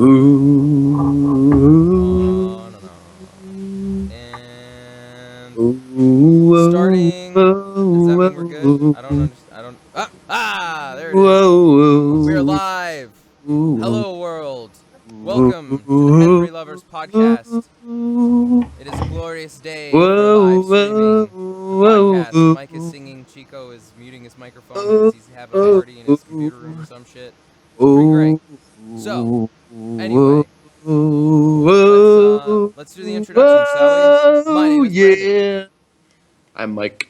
No, no, no. And starting. Does that mean we're good? I don't understand. I don't. There it is. We're live. Hello, world. Welcome to the Henry Lovers Podcast. It is a glorious day for live streaming the podcast. Mike is singing. Chico is muting his microphone because he's having a party in his computer room or some shit. Pretty great. So, anyway, let's do the introduction, shall we? My name is Brandon. I'm Mike.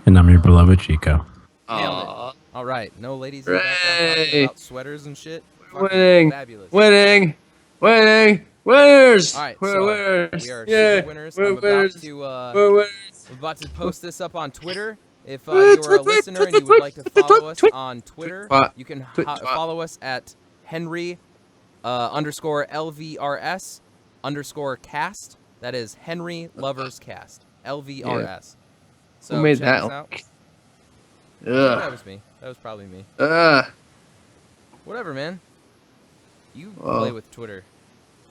And I'm your beloved Chico. Nailed it. All right, no ladies in the background talking about sweaters and shit. Winning, fabulous. winners. All right, we're winners. we are Yeah, super winners. we're I'm winners. about to post this up on Twitter. If you are a listener and you would like to follow us on Twitter, you can follow us at Henry _LVRS _cast. That is Henry Lovers Cast. LVRS. Yeah. So Who made check that? us out. That was me. That was probably me. Whatever, man. You play with Twitter.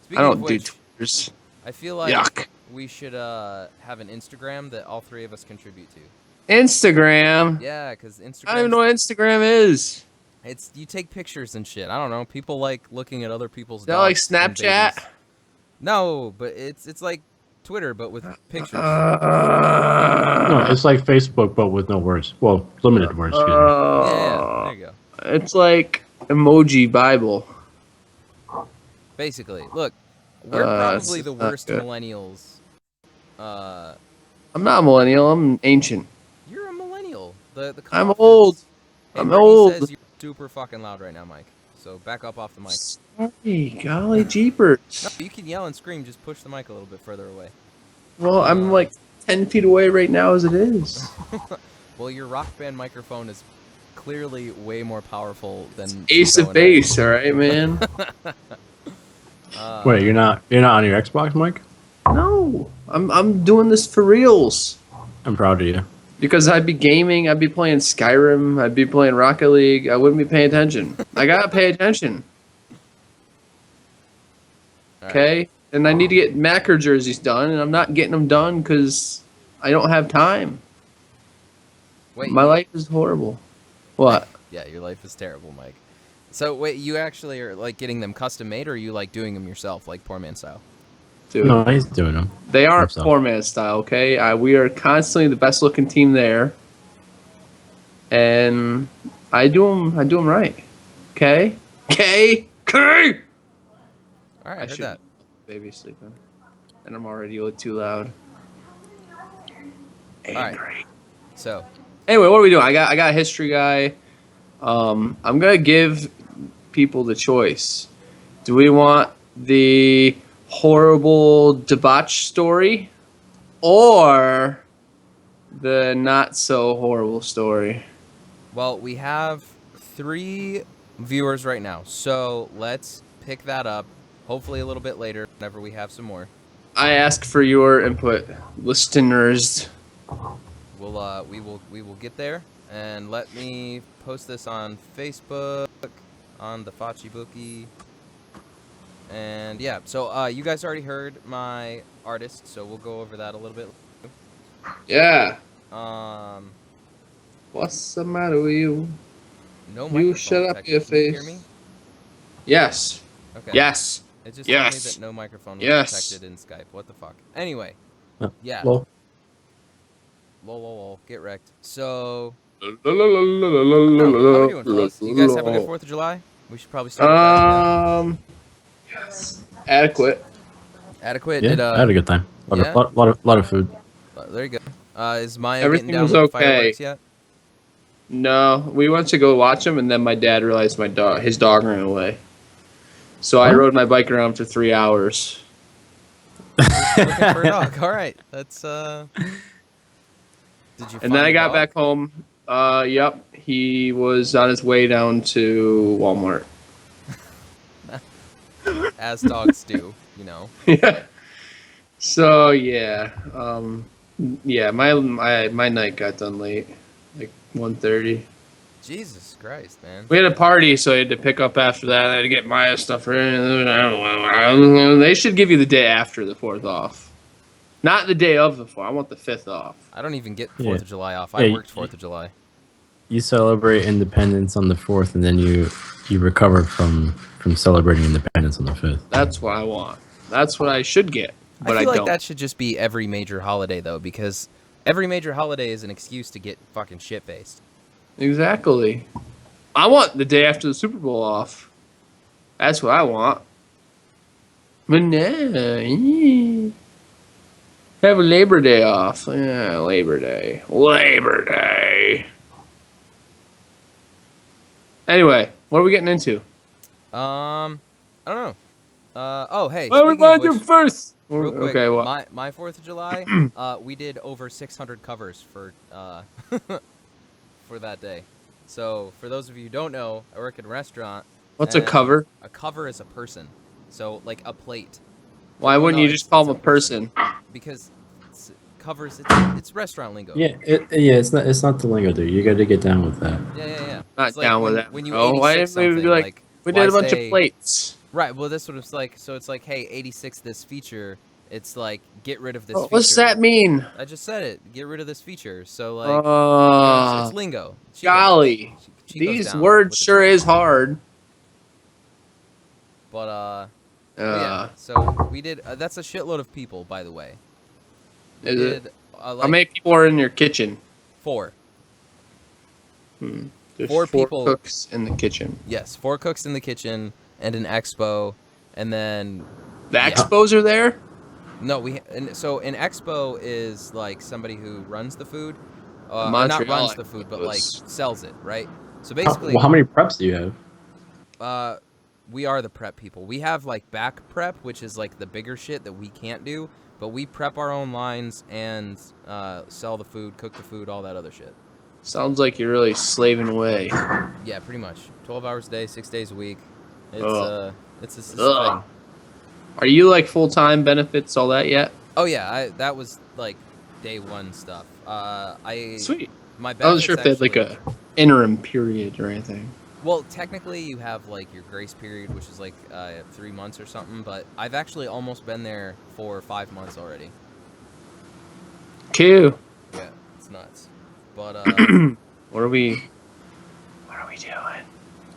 Speaking I don't of do which, Twitters. I feel like Yuck. we should have an Instagram that all three of us contribute to. Instagram. Yeah, because Instagram. I don't even know what Instagram is. It's you take pictures and shit. I don't know. People like looking at other people's. Is that like dogs and Snapchat? babies. No, but it's like Twitter, but with pictures. No, it's like Facebook, but with no words. Well, limited words. Excuse me. Yeah, there you go. It's like emoji Bible. Basically, look, we're probably the not worst good. millennials. I'm not a millennial. I'm ancient. You're a millennial. The I'm confidence- old. Hey, I'm Brittany old. says you're super fucking loud right now, Mike. So back up off the mic. Sorry, golly jeepers. No, you can yell and scream. Just push the mic a little bit further away. Well, I'm like 10 feet away right now as it is. Well, your rock band microphone is clearly way more powerful than Ace Chico of and I. base, all right, man. Wait, you're not on your Xbox, Mike? No, I'm doing this for reals. I'm proud of you. Because I'd be gaming, I'd be playing Skyrim, I'd be playing Rocket League. I wouldn't be paying attention. I gotta pay attention, All right. okay? And I need to get Macker jerseys done, and I'm not getting them done because I don't have time. Wait, My life is horrible. What? Yeah, your life is terrible, Mike. So wait, you actually are like getting them custom made, or are you like doing them yourself, like poor man style? Dude, No, he's doing them. they aren't himself. poor man style, okay? We are constantly the best looking team there. And I do them right. Okay? Okay? Okay? All right, I heard should- that. Baby sleeping. And I'm already too loud. right. Angry. So Anyway, what are we doing? I got a history guy. I'm gonna give people the choice. Do we want the horrible debauch story or the not so horrible story? well, we have 3 viewers right now, so let's pick that up. Hopefully a little bit later, whenever we have some more. I ask for your input, listeners. We will get there, and let me post this on Facebook, on the Fachi Bookie, and yeah. So you guys already heard my artist, so we'll go over that a little bit. Yeah. Um, What's the matter with you? no You microphone shut up detected. your Can you hear face. me? Yes. Okay. Yes. It just told me Yes. that no microphone was Yes. detected in Skype. What the fuck? Anyway. Yeah. Well, Lol. Get wrecked. So, How how are we doing, fellas? You guys have a good 4th of July? We should probably start with that. Adequate. Adequate. yeah, Did, I had a good time. yeah? Lot of food. There you go. Is Maya Everything getting down was with okay. fireworks yet? No, we went to go watch him, and then my dad realized his dog ran away. So I What? rode my bike around for 3 hours. Looking for a dog. All right. That's Did you? And then find I the got dog? back home. Yep, he was on his way down to Walmart. As dogs do, you know. Yeah. So yeah, yeah, my night got done late, like 1:30. Jesus Christ, man. We had a party, so I had to pick up after that. I had to get my stuff ready. They should give you the day after the 4th off. Not the day of the 4th. I want the 5th off. I don't even get Yeah. 4th of July off. Yeah, I worked 4th of July. You celebrate independence on the 4th, and then you recover from celebrating independence on the 5th. That's what I want. That's what I should get, but I feel like don't. that should just be every major holiday, though, because every major holiday is an excuse to get fucking shit-faced. Exactly. I want the day after the Super Bowl off. That's what I want. But no. Have a Labor Day off. Yeah, Labor Day. Labor Day. Anyway, what are we getting into? I don't know. Oh, hey, What are we speaking of going to do which, first? real quick, Okay, well. my 4th of July, we did over 600 covers for for that day. So, for those of you who don't know, I work in a restaurant. What's a and cover? A cover is a person. So, like a plate. Why Well, wouldn't no, you just call it's them a person? Because covers, it's restaurant lingo. Yeah, it's not the lingo, dude. You got to get down with that. Yeah. Not It's like down when, with that. when you Oh, why 86 didn't we be something, like, why we did a bunch say- of plates. Right, well, that's what it's like. So it's like, hey, 86 this feature. It's like, get rid of this feature. What's that mean? I just said it. Get rid of this feature. So, like, you know, it's lingo. Chico golly. Chico's These down words with the sure term. is hard. But, yeah. So, we did, that's a shitload of people, by the way. We Is it? did, How like, many people are in your kitchen? 4. There's 4 4 people. cooks in the kitchen. Yes, 4 cooks in the kitchen and an expo. And then The Yeah. expos are there? no, so an expo is like somebody who runs the food, not Montreal runs the food, but like Expos. sells it, right? So basically, How many preps do you have? we are the prep people. We have like back prep, which is like the bigger shit that we can't do, but we prep our own lines and sell the food, cook the food, all that other shit. Sounds like you're really slaving away. Yeah, pretty much. 12 hours a day, 6 days a week. It's Ugh. it's a Ugh. thing. Are you like full-time benefits, all that yet? Oh yeah, that was like day 1 stuff. Sweet. My I wasn't sure if they benefits had like actually- a interim period or anything. Well, technically, you have like your grace period, which is like 3 months or something. But I've actually almost been there for 5 months already. Cool. Yeah, it's nuts. But What are we doing?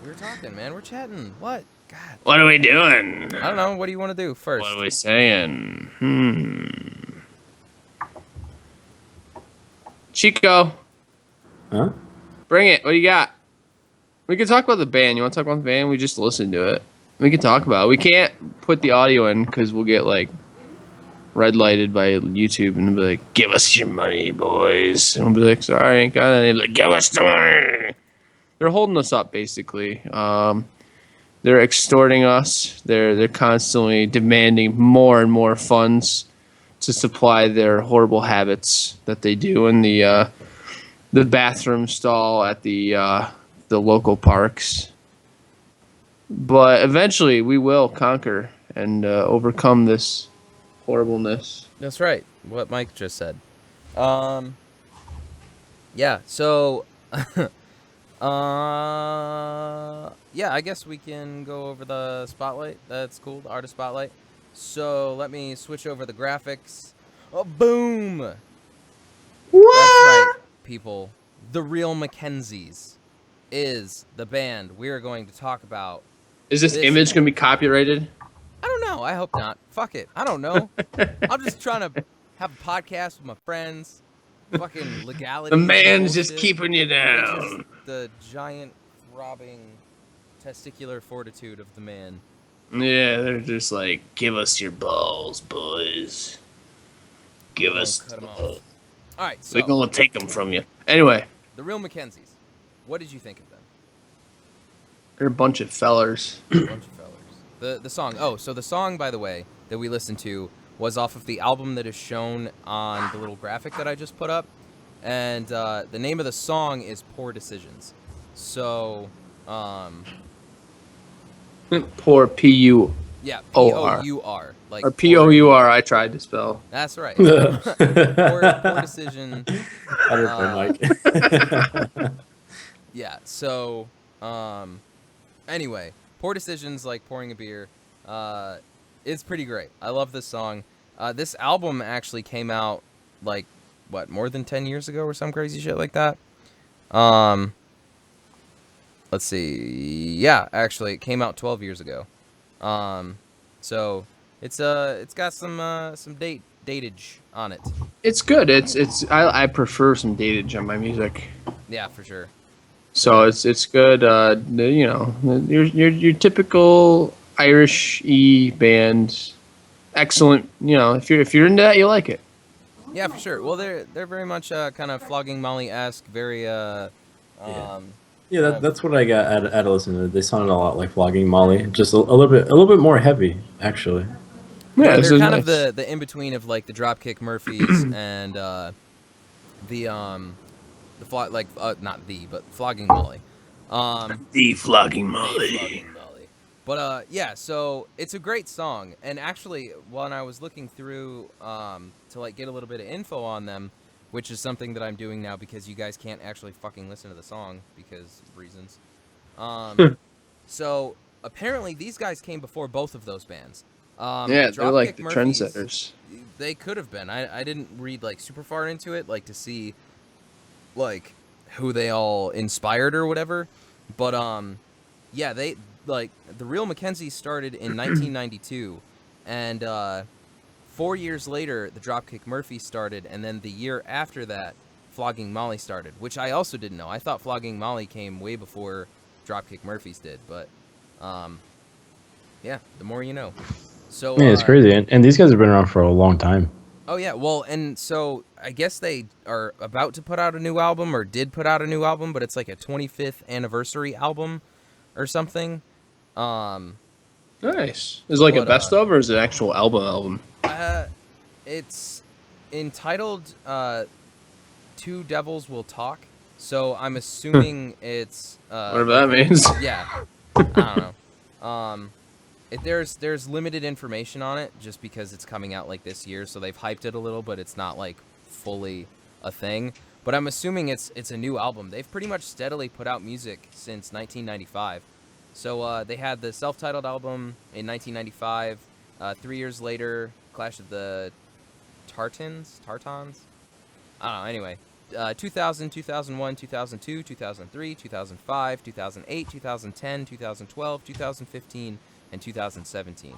we were talking, man. We're chatting. What? God. What are we doing? I don't know. What do you want to do first? What are we saying? Chico, Huh? bring it. What do you got? We can talk about the band. You want to talk about the band? We just listen to it. We can talk about it. We can't put the audio in because we'll get like red lighted by YouTube and they'll be like, "Give us your money, boys." And we'll be like, "Sorry, I ain't got any." Like, "Give us the money." They're holding us up, basically. They're extorting us. They're constantly demanding more and more funds to supply their horrible habits that they do in the bathroom stall at the local parks. But eventually, we will conquer and overcome this horribleness. That's right. What Mike just said. Yeah. So. Yeah, I guess we can go over the spotlight. That's cool, the artist spotlight. So let me switch over the graphics. Oh, boom! That's right, people. The Real Mackenzies is the band we are going to talk about. Is this This- image going to be copyrighted? I don't know. I hope not. Fuck it. I don't know. I'm just trying to have a podcast with my friends. Fucking legality. The man's just bullshit. keeping you It's down. just the giant throbbing testicular fortitude of the man. Yeah, they're just like, give us your balls, boys. Give We're us. gonna cut 'em off. All right, so We're gonna take them from you. Anyway, the Real Mackenzies. What did you think of them? they're a bunch of fellers. A bunch of fellers. The song. Oh, so the song, by the way, that we listened to was off of the album that is shown on the little graphic that I just put up, and the name of the song is Poor Decisions. So, Poor P-U yeah, O-R. P-O-U-R. Like or P-O-U-R. I tried to spell. That's right. Poor decision. Better for Mike. Yeah. So, anyway, Poor Decisions, like pouring a beer, it's pretty great. I love this song. This album actually came out like what, more than 10 years ago or some crazy shit like that. Let's see. Yeah, actually, it came out 12 years ago. So it's got some datage on it. It's good. I prefer some datage on my music. Yeah, for sure. So it's good. You know, your typical Irish band. Excellent. You know, if you're into that, you like it. Yeah, for sure. Well, they're very much kind of Flogging Molly-esque, very Yeah, that's what I got out of listening to it. They sounded a lot like Flogging Molly, just a little bit more heavy, actually. Yeah, this they're is kind nice. of the in between of like the Dropkick Murphys and not the, but Flogging Molly. The Flogging Flogging Molly. But yeah, so it's a great song, and actually, when I was looking through to like get a little bit of info on them, which is something that I'm doing now because you guys can't actually fucking listen to the song because of reasons. So apparently these guys came before both of those bands. Yeah, they're like Dropkick the Murphys, trendsetters. they could have been. I didn't read like super far into it, like to see like who they all inspired or whatever. But yeah, they like the Real Mackenzie started in 1992, and 4 years later the Dropkick Murphys started, and then the year after that, Flogging Molly started, which I also didn't know. I thought Flogging Molly came way before Dropkick Murphys did, but yeah, the more you know. So Yeah, it's crazy, and these guys have been around for a long time. oh yeah, well, and so I guess they are about to put out a new album, or did put out a new album, but it's like a 25th anniversary album or something. Nice. Is it like a But, best of, or is it an actual album? It's entitled Two Devils Will Talk, so I'm assuming it's Whatever that means. yeah, I don't know. There's limited information on it just because it's coming out like this year, so they've hyped it a little, but it's not like fully a thing. But I'm assuming it's a new album. They've pretty much steadily put out music since 1995. So they had the self-titled album in 1995. 3 years later, Clash of the Tartans? I don't know, anyway. 2000, 2001, 2002, 2003, 2005, 2008, 2010, 2012, 2015, and 2017.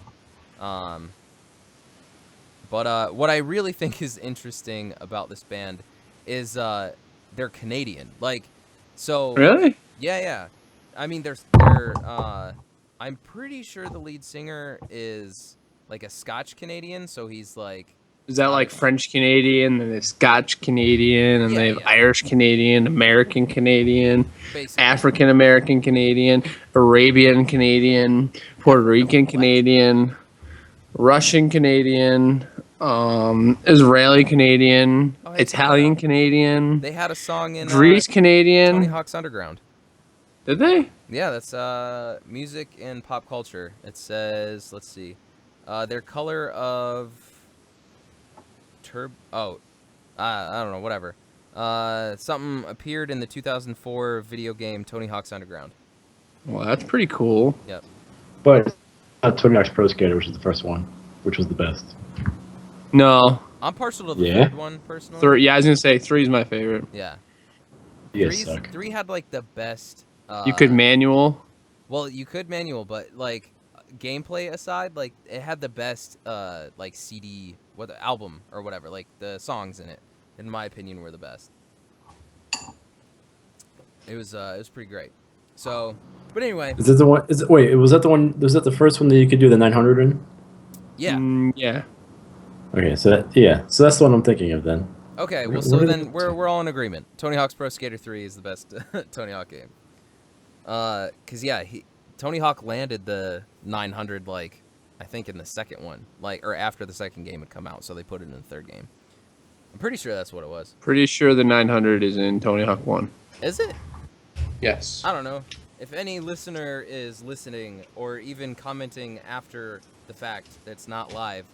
But what I really think is interesting about this band is they're Canadian. Like, so... Really? Yeah. I mean, they're I'm pretty sure the lead singer is like a Scotch Canadian, so he's like... Is that like French Canadian, and there's Scotch Canadian, and they have Irish Canadian, American Canadian, basically. African American Canadian, Arabian Canadian, Puerto Rican Canadian, Russian Canadian, Israeli Canadian, Italian Canadian. They had a song in Greece Canadian. Tony Hawk's Underground. Did they? Yeah, that's music and pop culture. It says, let's see, their color of I don't know, whatever. Something appeared in the 2004 video game Tony Hawk's Underground. Well, that's pretty cool. Yep. But Tony Hawk's Pro Skater, which was the first one, which was the best. No. I'm partial to the third one, personally. Yeah, I was going to say 3 is my favorite. Yeah. Yeah, 3 had, like, the best... you could manual. Well, you could manual, but, like, gameplay aside, like, it had the best, like, CD... album or whatever, like the songs in it, in my opinion, were the best. It was pretty great. So, but anyway, is that the one? Was that the one? Was that the first one that you could do the 900 in? Yeah. Yeah. Okay, so that's the one I'm thinking of then. Okay, well, so then we're all in agreement. Tony Hawk's Pro Skater 3 is the best Tony Hawk game. Cause yeah, Tony Hawk landed the 900 like, I think in the second one, like, or after the second game had come out, so they put it in the third game. I'm pretty sure that's what it was. Pretty sure the 900 is in Tony Hawk 1. Is it? Yes. I don't know. If any listener is listening or even commenting after the fact that's not live,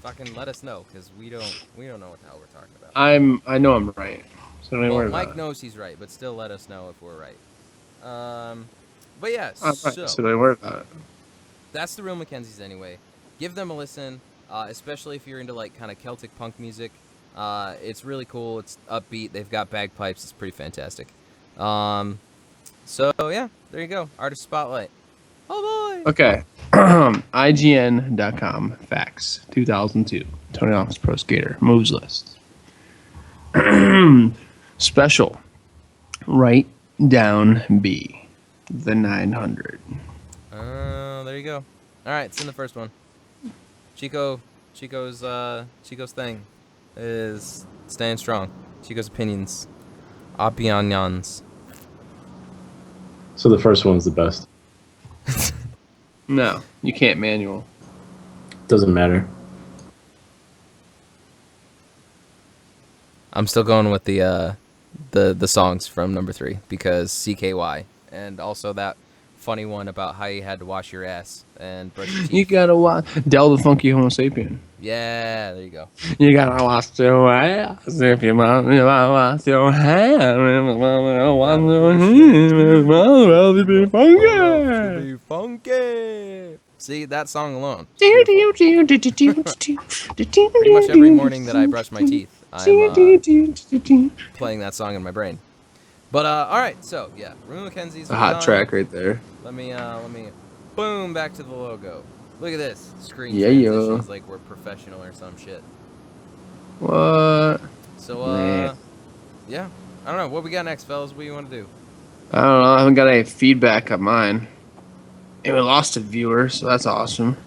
fucking let us know, because we don't know what the hell we're talking about. I know I'm right. So don't worry about Mike it. knows he's right, but still let us know if we're right. But yeah, So don't worry about it. That's the Real Mackenzies anyway. Give them a listen, especially if you're into like kind of Celtic punk music. It's really cool. It's upbeat. They've got bagpipes. It's pretty fantastic. So yeah, there you go. Artist Spotlight. Oh boy. Okay. IGN.com facts 2002 Tony Hawk's Pro Skater moves list. Special. Write down B. The 900. There you go. All right, it's in the first one. Chico's thing is staying strong. Chico's opinions. Opinions. So the first one's the best. No, you can't manual. Doesn't matter. I'm still going with the songs from number 3 because CKY and also that funny one about how you had to wash your ass and brush your teeth. You gotta wash Del the Funky Homo Sapien. Yeah, there you go. You gotta wash your ass if you want to wash your hands. Be funky. See that song alone. Pretty Pretty much every morning that I brush my teeth, I'm playing that song in my brain. But all right, so yeah, Real Mackenzie's a hot track right there. Let me boom back to the logo. Look at this screen Yeah, transitions like we're professional or some shit. What? So yeah, I don't know what we got next, fellas. What do you want to do? I don't know. I haven't got any feedback on mine. And we lost a viewer, so that's awesome.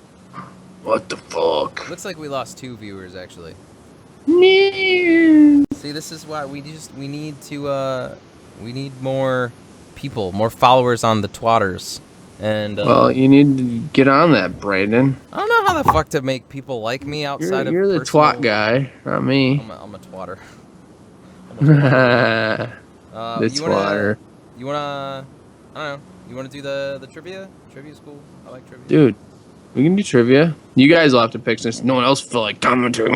What the fuck? Looks like we lost 2 viewers actually. No. See, this is why we need more people, more followers on the twatters. And Well, you need to get on that, Brandon. I don't know how the fuck to make people like me outside You're of the personal... twat guy, not me. I'm a twatter. The twatter. You wanna? I don't know. You wanna do the trivia? Trivia's cool. I like trivia. Dude, we can do trivia. You guys will have to pick since no one else feel like commenting.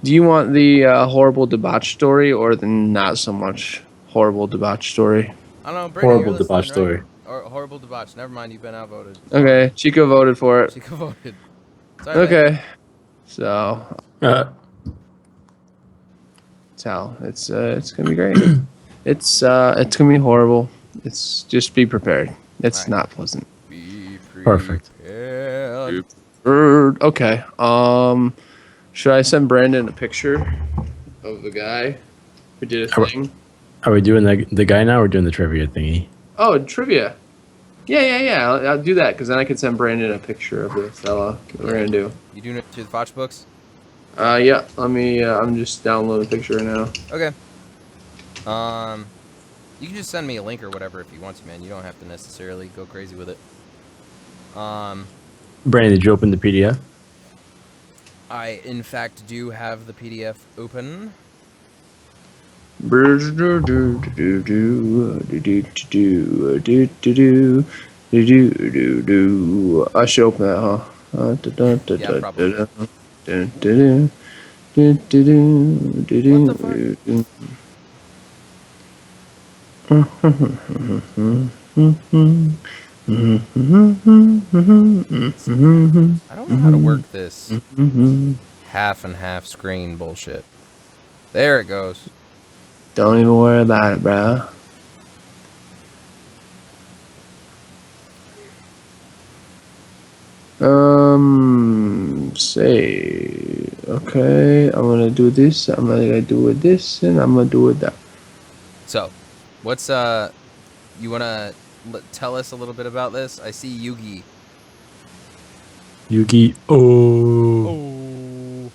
Do you want the horrible debauch story or the not so much horrible debauch story? I don't know. Brandon, Horrible debauch story. Right? Or horrible debauch. Never mind. You've been outvoted. Okay, Chico voted for it. Chico voted. Sorry, Okay, man. so tell it's gonna be great. It's gonna be horrible. It's just be prepared. It's right. not pleasant. Be Perfect. prepared. Okay. Should I send Brandon a picture of the guy who did a thing? Are we doing the guy now or doing the trivia thingy? Oh, trivia. Yeah. I'll do that because then I can send Brandon a picture of the fella. What we're gonna do? You doing it to the Foch books? Yeah. Let me. I'm just downloading a picture right now. Okay. You can just send me a link or whatever if you want to, man. You don't have to necessarily go crazy with it. Brandon, did you open the PDF? I, in fact, do have the PDF open. I should open that, huh? Yeah, probably. I don't know how to work this half and half screen bullshit. There it goes. Don't even worry about it, bro. Say, okay, I'm gonna do this, I'm gonna do it this, and I'm gonna do it that. So, what's, you wanna tell us a little bit about this? I see Yugi. Yu-Gi-Oh!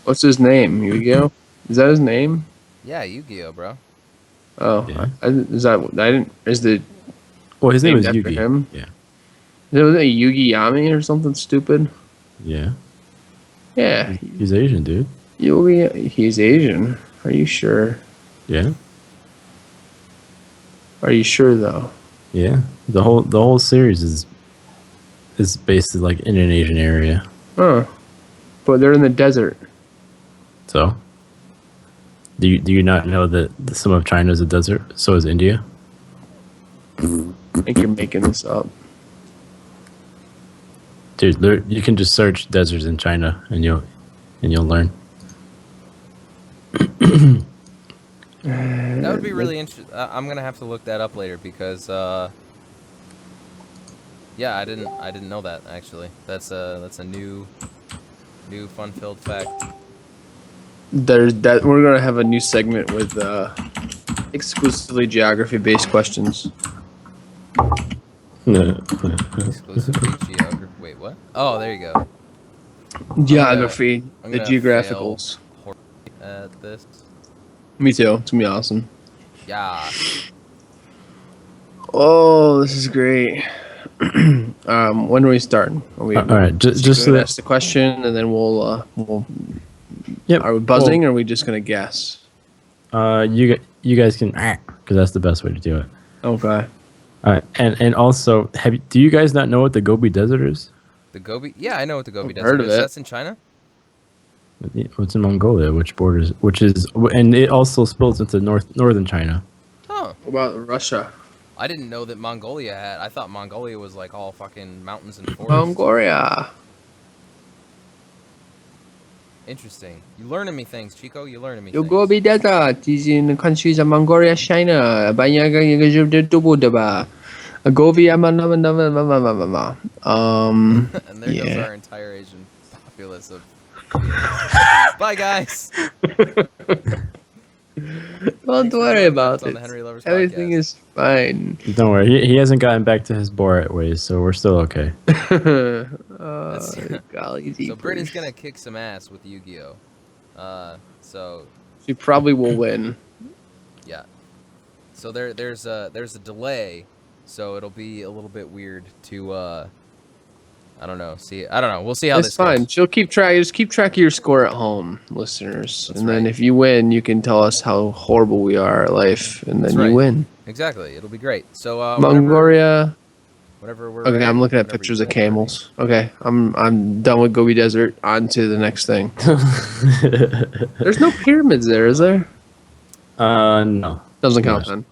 What's his name? Yu-Gi-Oh? Is that his name? Yeah, Yu-Gi-Oh, bro. Oh, Yeah. Well, his name is after Yugi. him? Yeah. Was it Yugi Yami or something stupid? Yeah. Yeah. He's Asian, dude. Yugi, he's Asian. Are you sure? Yeah. Are you sure though? Yeah. The whole series is based like in an Asian area. Huh. But they're in the desert. So, do you not know that some of China is a desert? So is India. I think you're making this up. Dude, you can just search deserts in China and you'll learn. That would be really interesting. I'm gonna have to look that up later because, yeah, I didn't know that actually. That's a new fun-filled fact. We're gonna have a new segment with exclusively geography-based questions. Exclusively geography. Wait, what? Oh, there you go. Geography, I'm the gonna geographicals. fail at this. Me too. It's gonna be awesome. Yeah. Oh, this is great. When are we starting? Are we, all right, just so gonna that, ask the question, and then we'll. yep. Are we buzzing, or are we just gonna guess? You guys can, because that's the best way to do it. Okay. All right, and also, do you guys not know what the Gobi Desert is? The Gobi? Yeah, I know what the Gobi I've Desert heard of is. it. That's in China? It's in Mongolia, which is, and it also spills into northern China. Huh. What about Russia? I didn't know that Mongolia had. I thought Mongolia was like all fucking mountains and forests. Mongolia. Interesting. You learning me things, Chico. You learning me The things. Gobi Desert is in the countries of Mongolia, China. Gobi, And there goes our entire Asian populace of Bye, guys. Don't worry about on it. the Henry Lovers Everything podcast. is fine. Don't worry, he hasn't gotten back to his Borat ways, so we're still okay. Golly So Brittany's jeepers. gonna kick some ass with Yu-Gi-Oh. So She probably will win. yeah. So there's a delay, so it'll be a little bit weird to I don't know. We'll see how It's this fine. goes. She'll keep track. Just keep track of your score at home, listeners. That's and then right. if you win, you can tell us how horrible we are at life, and then That's you right. win. Exactly. It'll be great. So Mongolia. whenever we're Okay, ready, I'm looking at whenever pictures you of guys are ready. camels. Okay, I'm done with Gobi Desert. On to the next thing. There's no pyramids there, is there? No. Doesn't count then.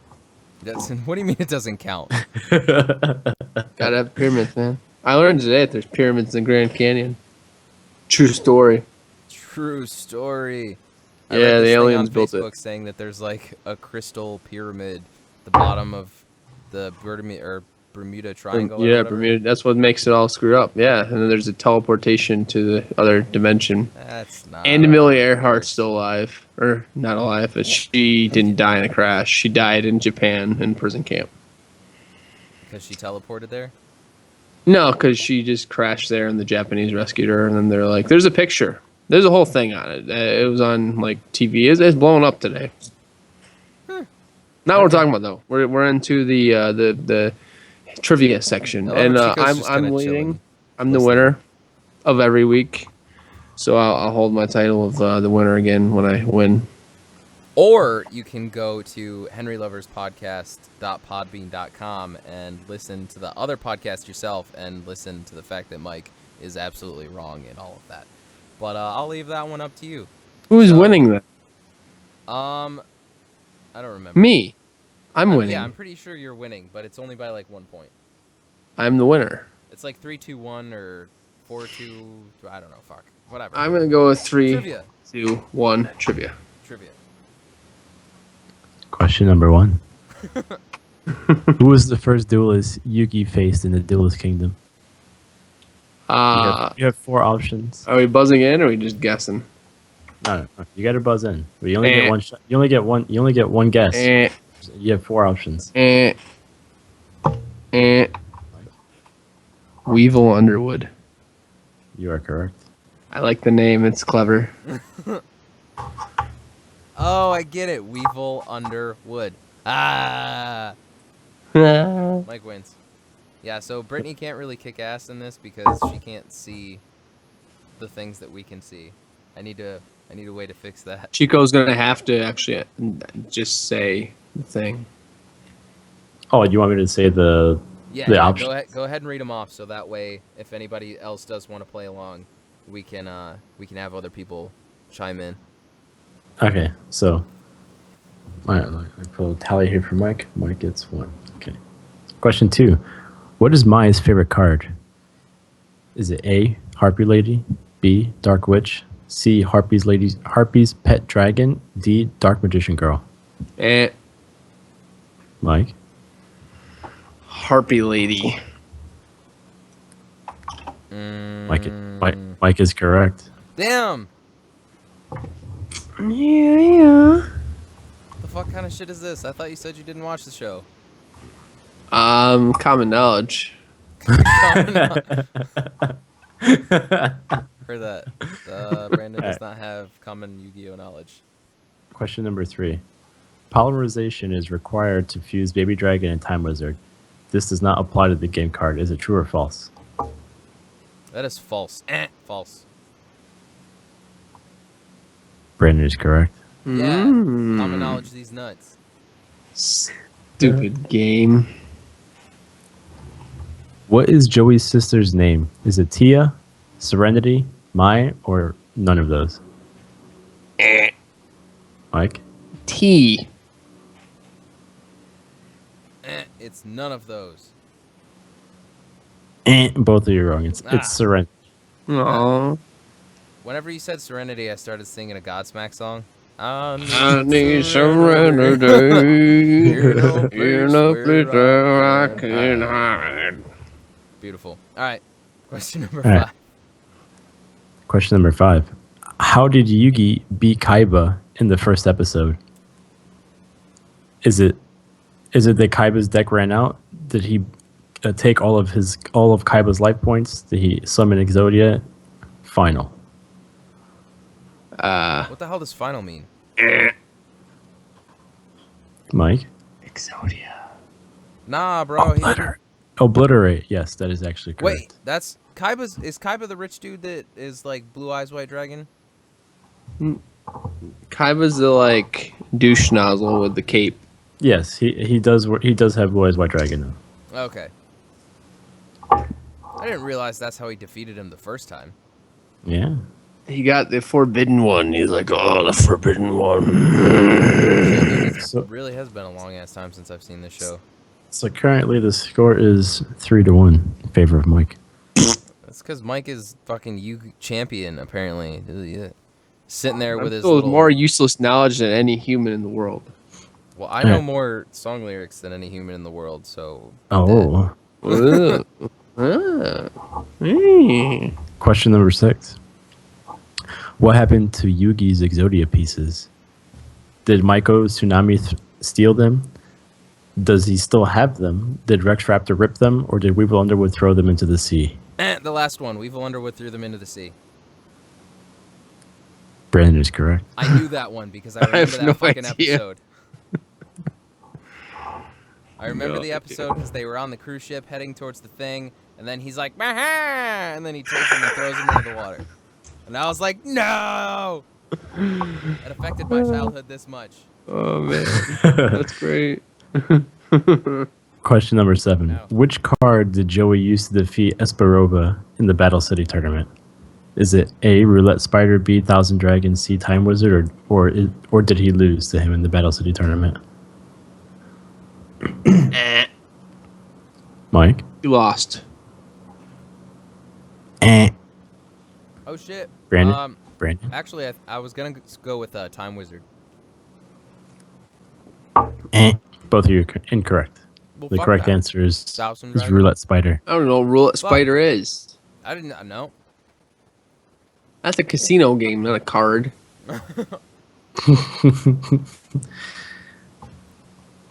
What do you mean it doesn't count? Gotta have pyramids, man. I learned today that there's pyramids in the Grand Canyon. True story. True story. I Yeah, read the this thing aliens on built it. Facebook saying that there's like a crystal pyramid at the bottom of the Bermuda Triangle. or Yeah, whatever. Bermuda. That's what makes it all screwed up. Yeah, and then there's a teleportation to the other dimension. That's not. And Amelia how it Earhart's works. still alive, or not alive, but she didn't die in a crash. She died in Japan in prison camp. Because she teleported there. No, because she just crashed there, and the Japanese rescued her. And then they're like, "There's a picture. There's a whole thing on it. It was on like TV. It's blowing up today." Not what we're talking about though. We're into the trivia section, I love and how Chico's just I'm kinda leading. chilling, I'm the listening. winner of every week, so I'll hold my title of the winner again when I win. Or you can go to henryloverspodcast.podbean.com and listen to the other podcast yourself and listen to the fact that Mike is absolutely wrong in all of that. But I'll leave that one up to you. Who's So, winning then? I don't remember. Me. I'm winning. Yeah, I'm pretty sure you're winning, but it's only by like 1 point. I'm the winner. It's like 3-2-1 or 4-2. I don't know. Fuck. Whatever. I'm gonna go with 3, Trivia. 2, 1 trivia. Trivia. Question number 1. Who was the first duelist Yugi faced in the Duelist Kingdom? You have 4 options. Are we buzzing in or are we just guessing? No, you got to buzz in. But you only get one shot. You only get one. You only get one guess. You have 4 options. Weevil Underwood. You are correct. I like the name. It's clever. Oh, I get it. Weevil Underwood. Ah. Mike wins. Yeah, so Brittany can't really kick ass in this because she can't see the things that we can see. I need a way to fix that. Chico's gonna have to actually just say the thing. Oh, you want me to say the options? Go ahead and read them off so that way if anybody else does want to play along, we can have other people chime in. Okay, so all right, I put a tally here for Mike. Mike gets 1. Okay. Question 2. What is Mai's favorite card? Is it A, Harpy Lady, B, Dark Witch, C, Harpy's Pet Dragon, D, Dark Magician Girl? Mike? Harpy Lady. Mike is correct. Damn. Yeah. The fuck kind of shit is this? I thought you said you didn't watch the show. Common knowledge. For that, Brandon does not have common Yu-Gi-Oh knowledge. Question number 3. Polymerization is required to fuse Baby Dragon and Time Wizard. This does not apply to the game card. Is it true or false? That is false. False. Brandon is correct. Yeah. Common knowledge these nuts. Stupid game. What is Joey's sister's name? Is it Tia, Serenity, Mai, or none of those? Mike? T. It's none of those. Both of you are wrong. It's Serenity. Aww. Whenever you said Serenity, I started singing a Godsmack song. I need serenity. You're no place where I can hide. Beautiful. All right. Question number 5. Question number 5. How did Yugi beat Kaiba in the first episode? Is it that Kaiba's deck ran out? Did he take all of Kaiba's life points? Did he summon Exodia? Final. What the hell does final mean? Mike? Exodia. Nah, bro. Obliterate. Yes, that is actually correct. Wait, that's Kaiba's. Is Kaiba the rich dude that is like Blue Eyes White Dragon? Kaiba's the like douche nozzle with the cape. Yes, he does have Blue Eyes White Dragon now. Okay. I didn't realize that's how he defeated him the first time. Yeah. He got the forbidden one. He's like, oh, the forbidden one. It really has been a long ass time since I've seen this show. So currently the score is 3-1 in favor of Mike. That's because Mike is fucking champion, apparently. Sitting there with his more useless knowledge than any human in the world. Well, I know more song lyrics than any human in the world, so... Oh. Question number 6. What happened to Yugi's Exodia pieces? Did Maiko's Tsunami steal them? Does he still have them? Did Rex Raptor rip them? Or did Weevil Underwood throw them into the sea? The last one. Weevil Underwood threw them into the sea. Brandon is correct. I knew that one because I remember that fucking episode. I remember the episode because they were on the cruise ship heading towards the thing, and then he's like, "Bah!" and then he takes them and throws them into the water. And I was like, no! It affected my childhood this much. Oh, man. That's great. Question number 7. No. Which card did Joey use to defeat Esperova in the Battle City tournament? Is it A, Roulette Spider, B, Thousand Dragon, C, Time Wizard, or did he lose to him in the Battle City tournament? Mike? You lost. Oh shit. Brandon? Actually, I was gonna go with Time Wizard. Both of you are incorrect. Well, the correct answer is Roulette Spider. I don't know what Roulette Spider is. I didn't know. That's a casino game, not a card.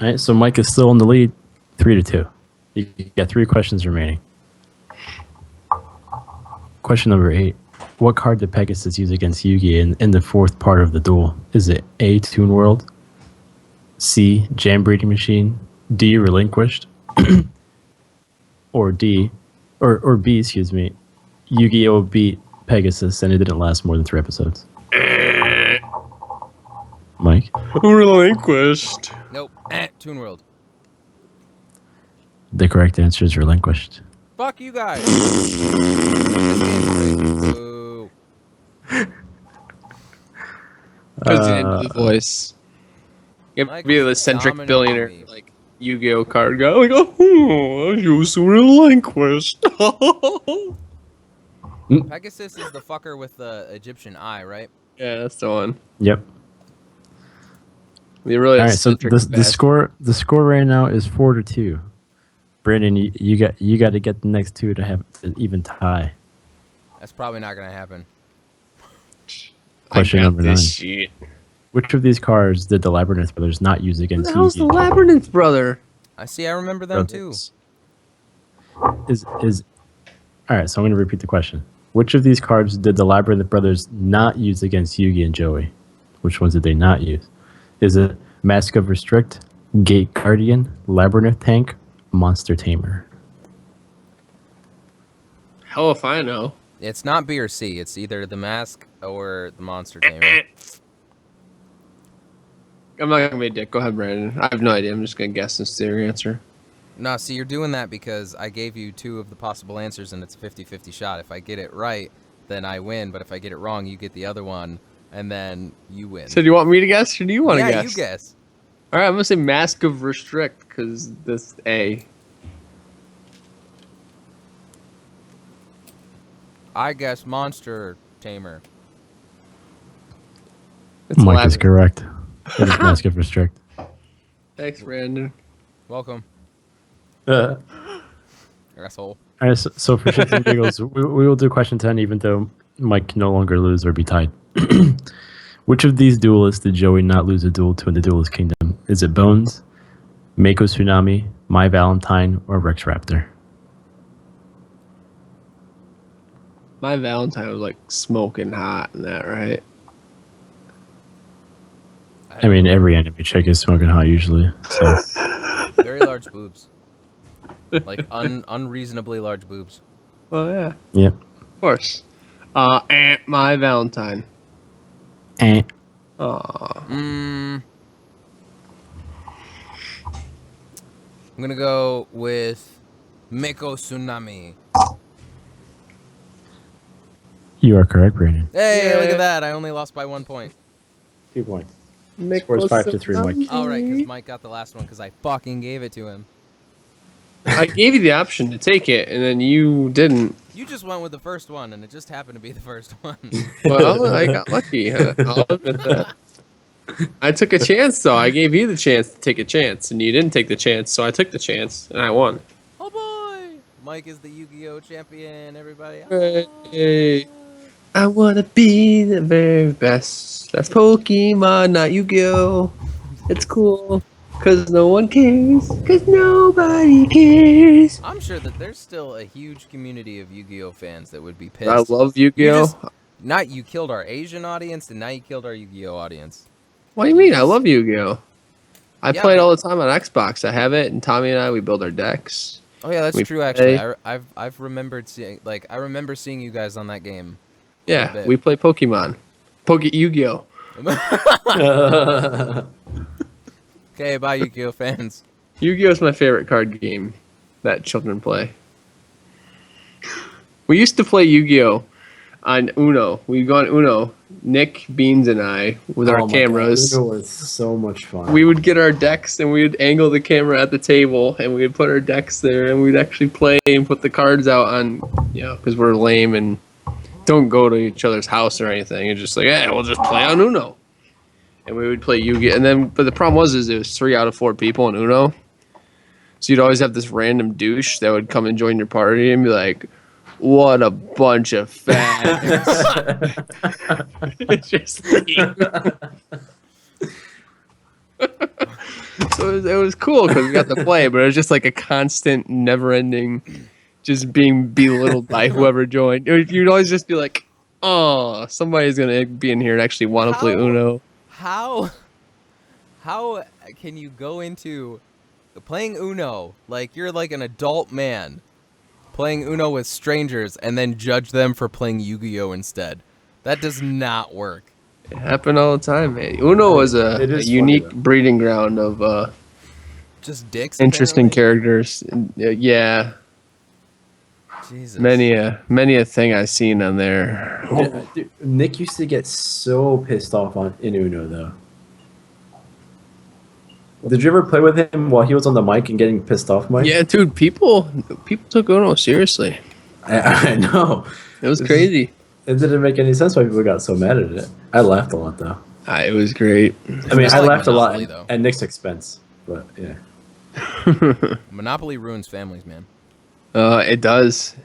Alright, so Mike is still in the lead, 3-2. You got 3 questions remaining. Question number 8. What card did Pegasus use against Yugi in the 4th part of the duel? Is it A, Toon World, C, Jam Breeding Machine, D, Relinquished, or B, Yu-Gi-Oh! Beat Pegasus and it didn't last more than 3 episodes? Mike? Relinquished. Nope. Toon World. The correct answer is Relinquished. Fuck you guys. This game's crazy. Boo. Because he didn't do the voice. You have to be the eccentric billionaire. Like, Yu-Gi-Oh card guy. Like, oh, you to relinquish. Pegasus is the fucker with the Egyptian eye, right? Yeah, that's the one. Yep. They're really All right. So eccentric the score right now is 4-2. Brandon, you got to get the next two to have an even tie. That's probably not gonna happen. Question I got number 9. this shit. Which of these cards did the Labyrinth brothers not use Who against the hell's the Yu-Gi? Labyrinth brother? I remember them too. Is all right. So I'm going to repeat the question. Which of these cards did the Labyrinth brothers not use against Yugi and Joey? Which ones did they not use? Is it Mask of Restrict, Gate Guardian, Labyrinth Tank, Monster Tamer? Hell if I know. It's not B or C. It's either the mask or the monster tamer. I'm not gonna be a dick. Go ahead, Brandon. I have no idea. I'm just gonna guess and steer your answer. No, see, you're doing that because I gave you 2 of the possible answers and it's a 50-50 shot. If I get it right, then I win. But if I get it wrong, you get the other one, and then you win. So do you want me to guess or do you want to yeah, guess? you guess. All right, I'm gonna say Mask of Restrict because this A. I guess monster tamer. It's Mike Labyrinth. is correct. It is Mask of Restrict. Thanks, Brandon. Welcome, All asshole. right. So for shits and giggles, we will do question 10, even though Mike can no longer lose or be tied. Which of these duelists did Joey not lose a duel to in the Duelist Kingdom? Is it Bones, Mako Tsunami, My Valentine, or Rex Raptor? My Valentine was like smoking hot in that, right? I mean, every anime chick is smoking hot usually. So Very large boobs. Like unreasonably large boobs. Oh yeah, yep. of course. My Valentine. Eh. Aw. I'm gonna go with Miko Tsunami. You are correct, Brandon. Hey, Yeah. look at that! I only lost by 1 point. 2 points. Miko Score's 5-3, Mike. All right, because Mike got the last one because I fucking gave it to him. I gave you the option to take it, and then you didn't. You just went with the first one, and it just happened to be the first one. Well, I got lucky. I'll admit that. I took a chance, though. I gave you the chance to take a chance, and you didn't take the chance, so I took the chance, and I won. Oh boy! Mike is the Yu-Gi-Oh champion. Everybody. Hey. I wanna be the very best. That's Pokemon, not Yu-Gi-Oh. It's cool, cause no one cares, cause nobody cares. I'm sure that there's still a huge community of Yu-Gi-Oh fans that would be pissed. I love You Yu-Gi-Oh. just, you killed our Asian audience, and now you killed our Yu-Gi-Oh audience. What do you mean? I love Yu-Gi-Oh. I Yeah, play it but- all the time on Xbox. I have it, and Tommy and I we build our decks. Oh yeah, that's We true. Actually, play- I've remembered seeing I remember seeing you guys on that game. Yeah, bit. we play Pokemon, Yu-Gi-Oh. Okay, bye Yu-Gi-Oh fans. Yu-Gi-Oh is my favorite card game that children play. We used to play Yu-Gi-Oh on Uno. We'd go on Uno, Nick, Beans, and I, with our cameras. It was so much fun. We would get our decks and we'd angle the camera at the table and we'd put our decks there and we'd actually play and put the cards out on, because we're lame and don't go to each other's house or anything. It's just like, yeah, we'll just play on Uno. And we would play Yu-Gi-Oh! And then, but the problem was it was 3 out of 4 people in Uno. So you'd always have this random douche that would come and join your party and be like, what a bunch of fags. It's just so it was cool because we got to play, but it was just like a constant, never-ending, just being belittled by whoever joined. You'd always just be like, oh, somebody's going to be in here and actually want to play Uno. How can you go into playing Uno like you're like an adult man playing Uno with strangers and then judge them for playing Yu-Gi-Oh instead? That does not work. It happened all the time, man. Uno was It a is unique funny, though. breeding ground of Just dicks. interesting apparently? characters. Yeah, Jesus. many a thing I've seen on there. Dude, Nick used to get so pissed off in Uno though. Did you ever play with him while he was on the mic and getting pissed off, Mike? Yeah, dude, people took Ono seriously. I know. It was crazy. It didn't make any sense why people got so mad at it. I laughed a lot though. It was great. I mean, just I like laughed Monopoly, a though. lot at Nick's expense, but yeah. Monopoly ruins families, man. It does.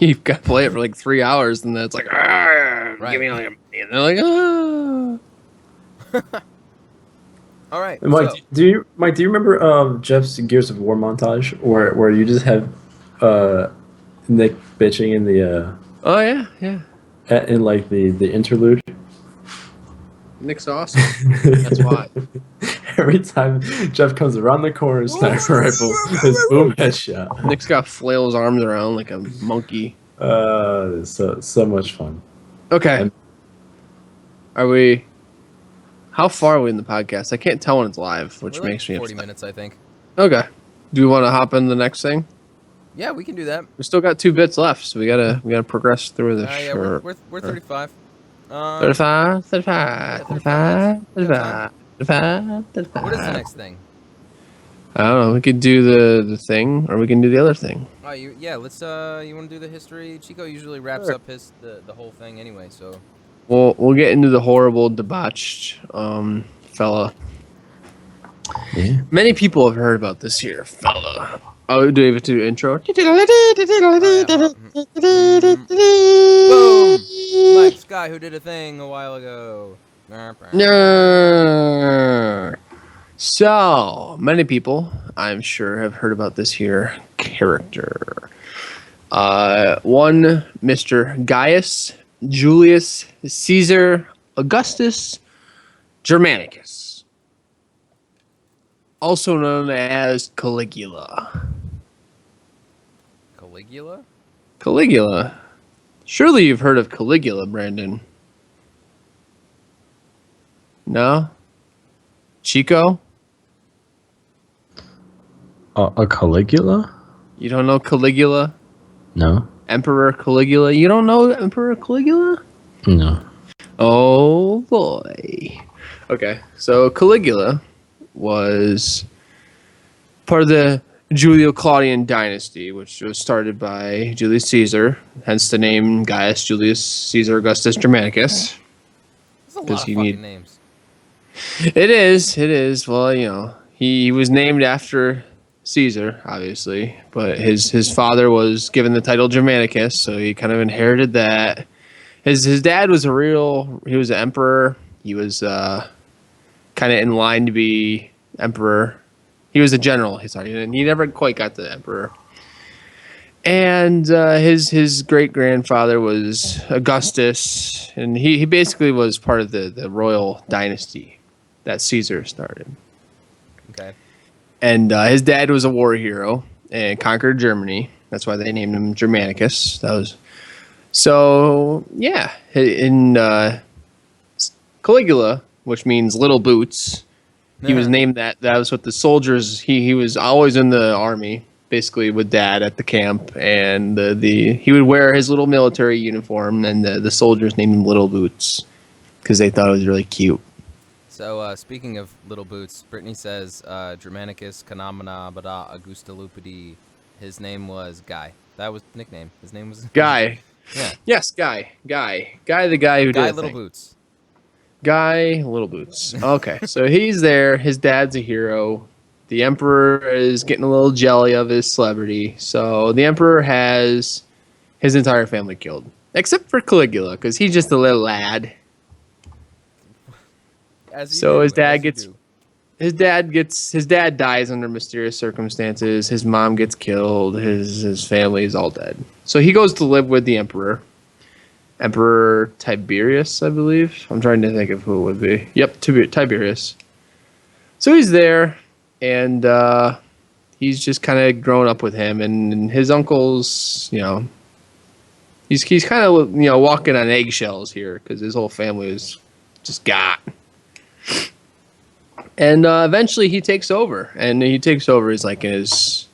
You've got to play it for like 3 hours, and then it's like, give me all your money. And they're like, All right. And Mike, So, do you remember Jeff's Gears of War montage where you just have Nick bitching in the oh yeah, yeah. in like the interlude? Nick's awesome. That's why. Every time Jeff comes around the corner, sniper rifle, his boom headshot. Nick's got flail his arms around like a monkey. It's so much fun. Okay. And- Are we? How far are we in the podcast? I can't tell when it's live, which we're like makes me 40 upset. minutes, I think. Okay. Do we want to hop in the next thing? Yeah, we can do that. We still got 2 bits left, so we gotta progress through this. Yeah, we're 35. 35, 35, 35, 35, 35, 35. What is the next thing? I don't know. We could do the thing, or we can do the other thing. Oh, let's you want to do the history? Chico usually wraps Sure. up the whole thing anyway, so We'll get into the horrible, debauched fella. Yeah. Many people have heard about this here fella. Oh, do we have to do intro? boom! Mike's guy who did a thing a while ago. No. So many people, I'm sure, have heard about this here character. One Mr. Gaius Julius Caesar Augustus Germanicus, also known as Caligula. Caligula? Caligula. Surely you've heard of Caligula, Brandon. No? Chico? A Caligula? You don't know Caligula? No. Emperor Caligula? You don't know Emperor Caligula? No. Oh boy. Okay, so Caligula was part of the Julio-Claudian dynasty, which was started by Julius Caesar, hence the name Gaius Julius Caesar Augustus Germanicus. That's a lot of Does fucking he need- names. It is. Well, you know, he was named after Caesar, obviously, but his father was given the title Germanicus, so he kind of inherited that. His dad was he was an emperor. He was kind of in line to be emperor. He was a general. And he never quite got to emperor. And his great grandfather was Augustus, and he basically was part of the royal dynasty that Caesar started. Okay. And his dad was a war hero and conquered Germany. That's why they named him Germanicus. In Caligula, which means little boots, he was named that. That was what the soldiers. He was always in the army, basically with dad at the camp, and he would wear his little military uniform, and the soldiers named him Little Boots because they thought it was really cute. So, speaking of little boots, Brittany says Germanicus Canamina Bada Augusta Lupidi. His name was Guy. That was nickname. His name was Guy. Yeah. Yes, Guy. The guy who did Guy the Little thing. Boots. Guy Little Boots. Okay, so he's there. His dad's a hero. The emperor is getting a little jelly of his celebrity. So the emperor has his entire family killed, except for Caligula, because he's just a little lad. His dad dies under mysterious circumstances. His mom gets killed. His family is all dead. So he goes to live with the emperor. Emperor Tiberius, I believe. I'm trying to think of who it would be. Yep, Tiberius. So he's there, and he's just kind of grown up with him, and his uncles, he's kind of walking on eggshells here because his whole family is just got. And eventually he takes over, he's like in his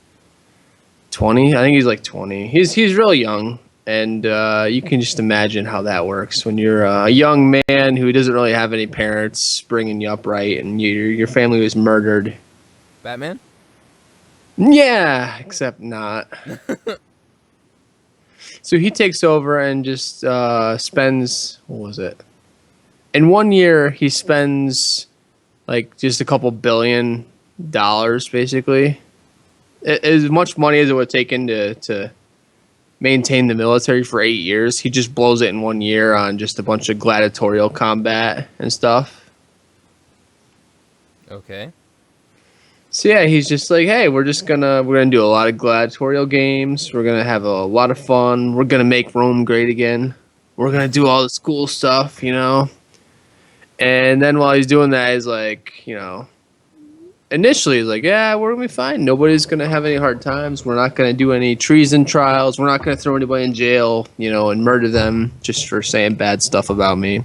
20. I think he's like 20. He's really young, and you can just imagine how that works when you're a young man who doesn't really have any parents bringing you up right, and your family was murdered Batman? Yeah, except not. So he takes over and just spends, what was it? In 1 year, he spends like just a couple $1 billion, basically. As much money as it would take to maintain the military for 8 years. He just blows it in 1 year on just a bunch of gladiatorial combat and stuff. Okay. So yeah, he's just like, hey, we're gonna do a lot of gladiatorial games. We're gonna have a lot of fun. We're gonna make Rome great again. We're gonna do all this cool stuff, you know. And then while he's doing that, he's like, initially he's like, yeah, we're gonna be fine. Nobody's gonna have any hard times. We're not gonna do any treason trials. We're not gonna throw anybody in jail, and murder them just for saying bad stuff about me.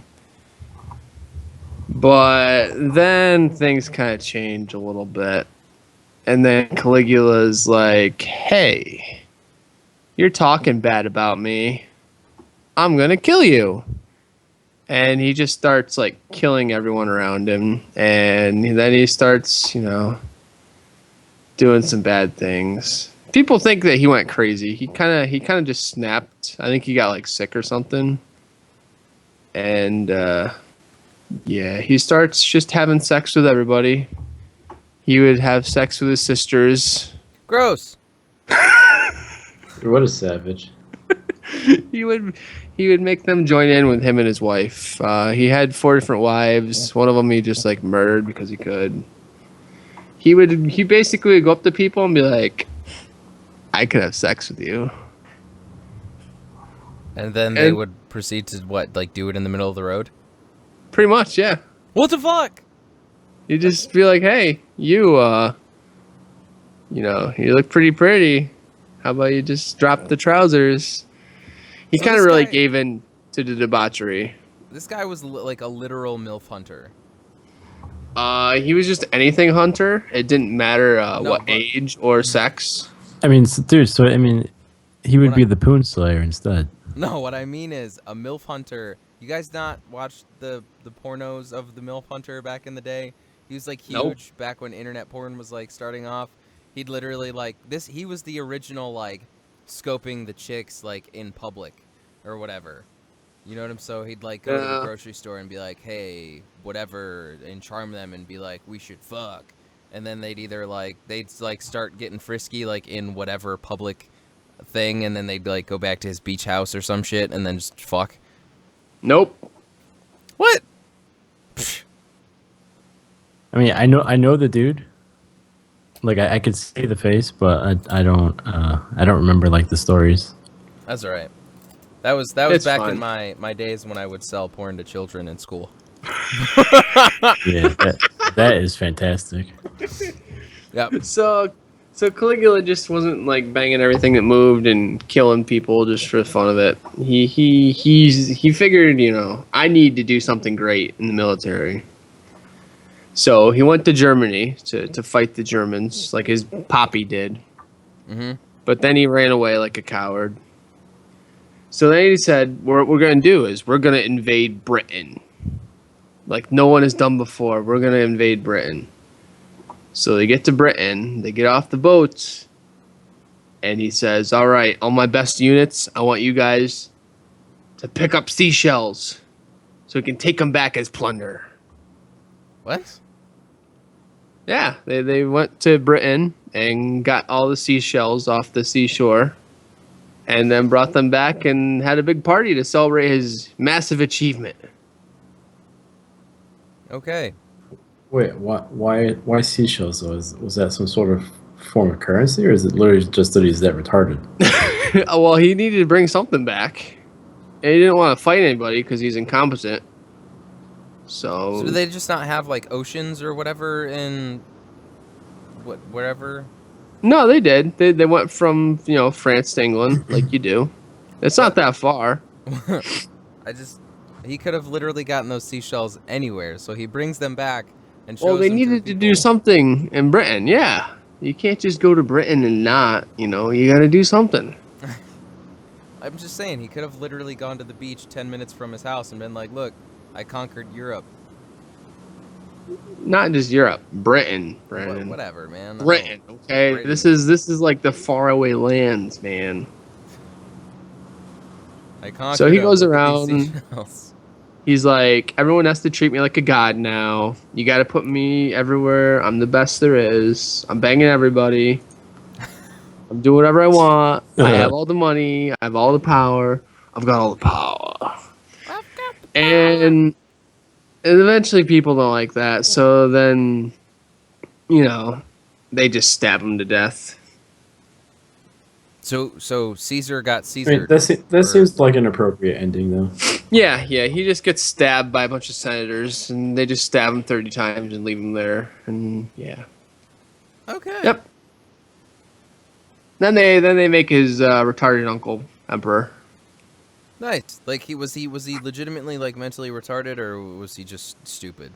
But then things kind of change a little bit. And then Caligula's like, hey, you're talking bad about me. I'm going to kill you. And he just starts like killing everyone around him. And then he starts, doing some bad things. People think that he went crazy. He kind of just snapped. I think he got like sick or something. And yeah, he starts just having sex with everybody. He would have sex with his sisters. Gross. What a savage. He would make them join in with him and his wife. He had 4 different wives. One of them he just like murdered because he could. He basically would go up to people and be like, I could have sex with you. And then they would proceed to do it in the middle of the road? Pretty much, yeah. What the fuck? You just be like, hey, you look pretty. How about you just drop the trousers? He So kind of this really guy- gave in to the debauchery. This guy was like a literal MILF hunter. He was just anything hunter. It didn't matter what but- age or sex. I mean, dude, he would When be the Poon Slayer instead. No, what I mean is a MILF hunter. You guys not watched the pornos of the MILF hunter back in the day? He was like huge Nope. back when internet porn was like starting off. He'd literally he was the original scoping the chicks in public or whatever. You know what I'm so he'd go to the grocery store and be like, "Hey, whatever," and charm them and be like, "We should fuck." And then they'd either start getting frisky in whatever public thing, and then they'd go back to his beach house or some shit and then just fuck. Nope. What? I mean, I know the dude. I could see the face, but I don't remember the stories. That's all right. That was It's back fine. in my days when I would sell porn to children in school. Yeah, that is fantastic. Yep. So Caligula just wasn't banging everything that moved and killing people just for the fun of it. He figured, I need to do something great in the military. So he went to Germany to fight the Germans like his poppy did. Mhm. But then he ran away like a coward. So then he said, what we're going to do is we're going to invade Britain. Like no one has done before. We're going to invade Britain. So they get to Britain, they get off the boats, and he says, all right, all my best units, I want you guys to pick up seashells so we can take them back as plunder. What? Yeah, they went to Britain and got all the seashells off the seashore and then brought them back and had a big party to celebrate his massive achievement. Okay. Wait, why seashells? Was that some sort of form of currency, or is it literally just that he's that retarded? Well, he needed to bring something back. And he didn't want to fight anybody because he's incompetent. So do they just not have oceans or whatever in wherever? No, they did. They went from, France to England like you do. It's not that far. He could have literally gotten those seashells anywhere, so he brings them back and shows Well, they them needed the to do people. something in Britain. Yeah. You can't just go to Britain and not, you got to do something. I'm just saying, he could have literally gone to the beach 10 minutes from his house and been like, look, I conquered Europe. Not just Europe, Britain, Brandon. Whatever, man. Britain, okay? Britain. This is like the faraway lands, man. I conquered So he them. goes Look at these around. seashells. He's like, everyone has to treat me like a god now. You got to put me everywhere. I'm the best there is. I'm banging everybody. I'm doing whatever I want. I have all the money. I have all the power. I've got all the power. And eventually people don't like that. So then, they just stab him to death. So Caesar got I Caesar. mean, that seems like an appropriate ending, though. Yeah. He just gets stabbed by a bunch of senators, and they just stab him 30 times and leave him there. And yeah. Okay. Yep. Then they make his retarded uncle emperor. Nice. Like was he legitimately like mentally retarded, or was he just stupid?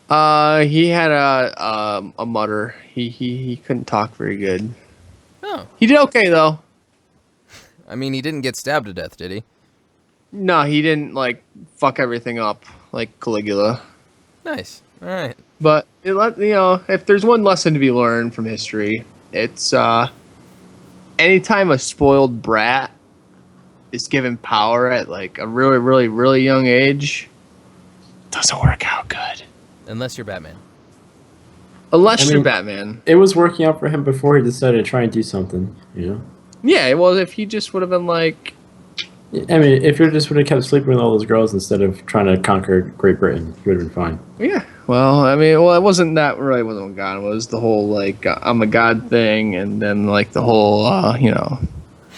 He had a mutter. He couldn't talk very good. Oh. He did okay though. I mean, he didn't get stabbed to death, did he? No, he didn't like fuck everything up like Caligula. Nice. All right. But if there's one lesson to be learned from history, it's anytime a spoiled brat is given power at like a really, really, really young age, it doesn't work out good. Unless you're Batman. Unless you're Batman. It was working out for him before he decided to try and do something, Yeah, well, if he just would have been like... I mean, if you just would have kept sleeping with all those girls instead of trying to conquer Great Britain, he would have been fine. Yeah, well, I mean, it wasn't that really wasn't what God was. The whole, like, I'm a God thing, and then, like, the whole,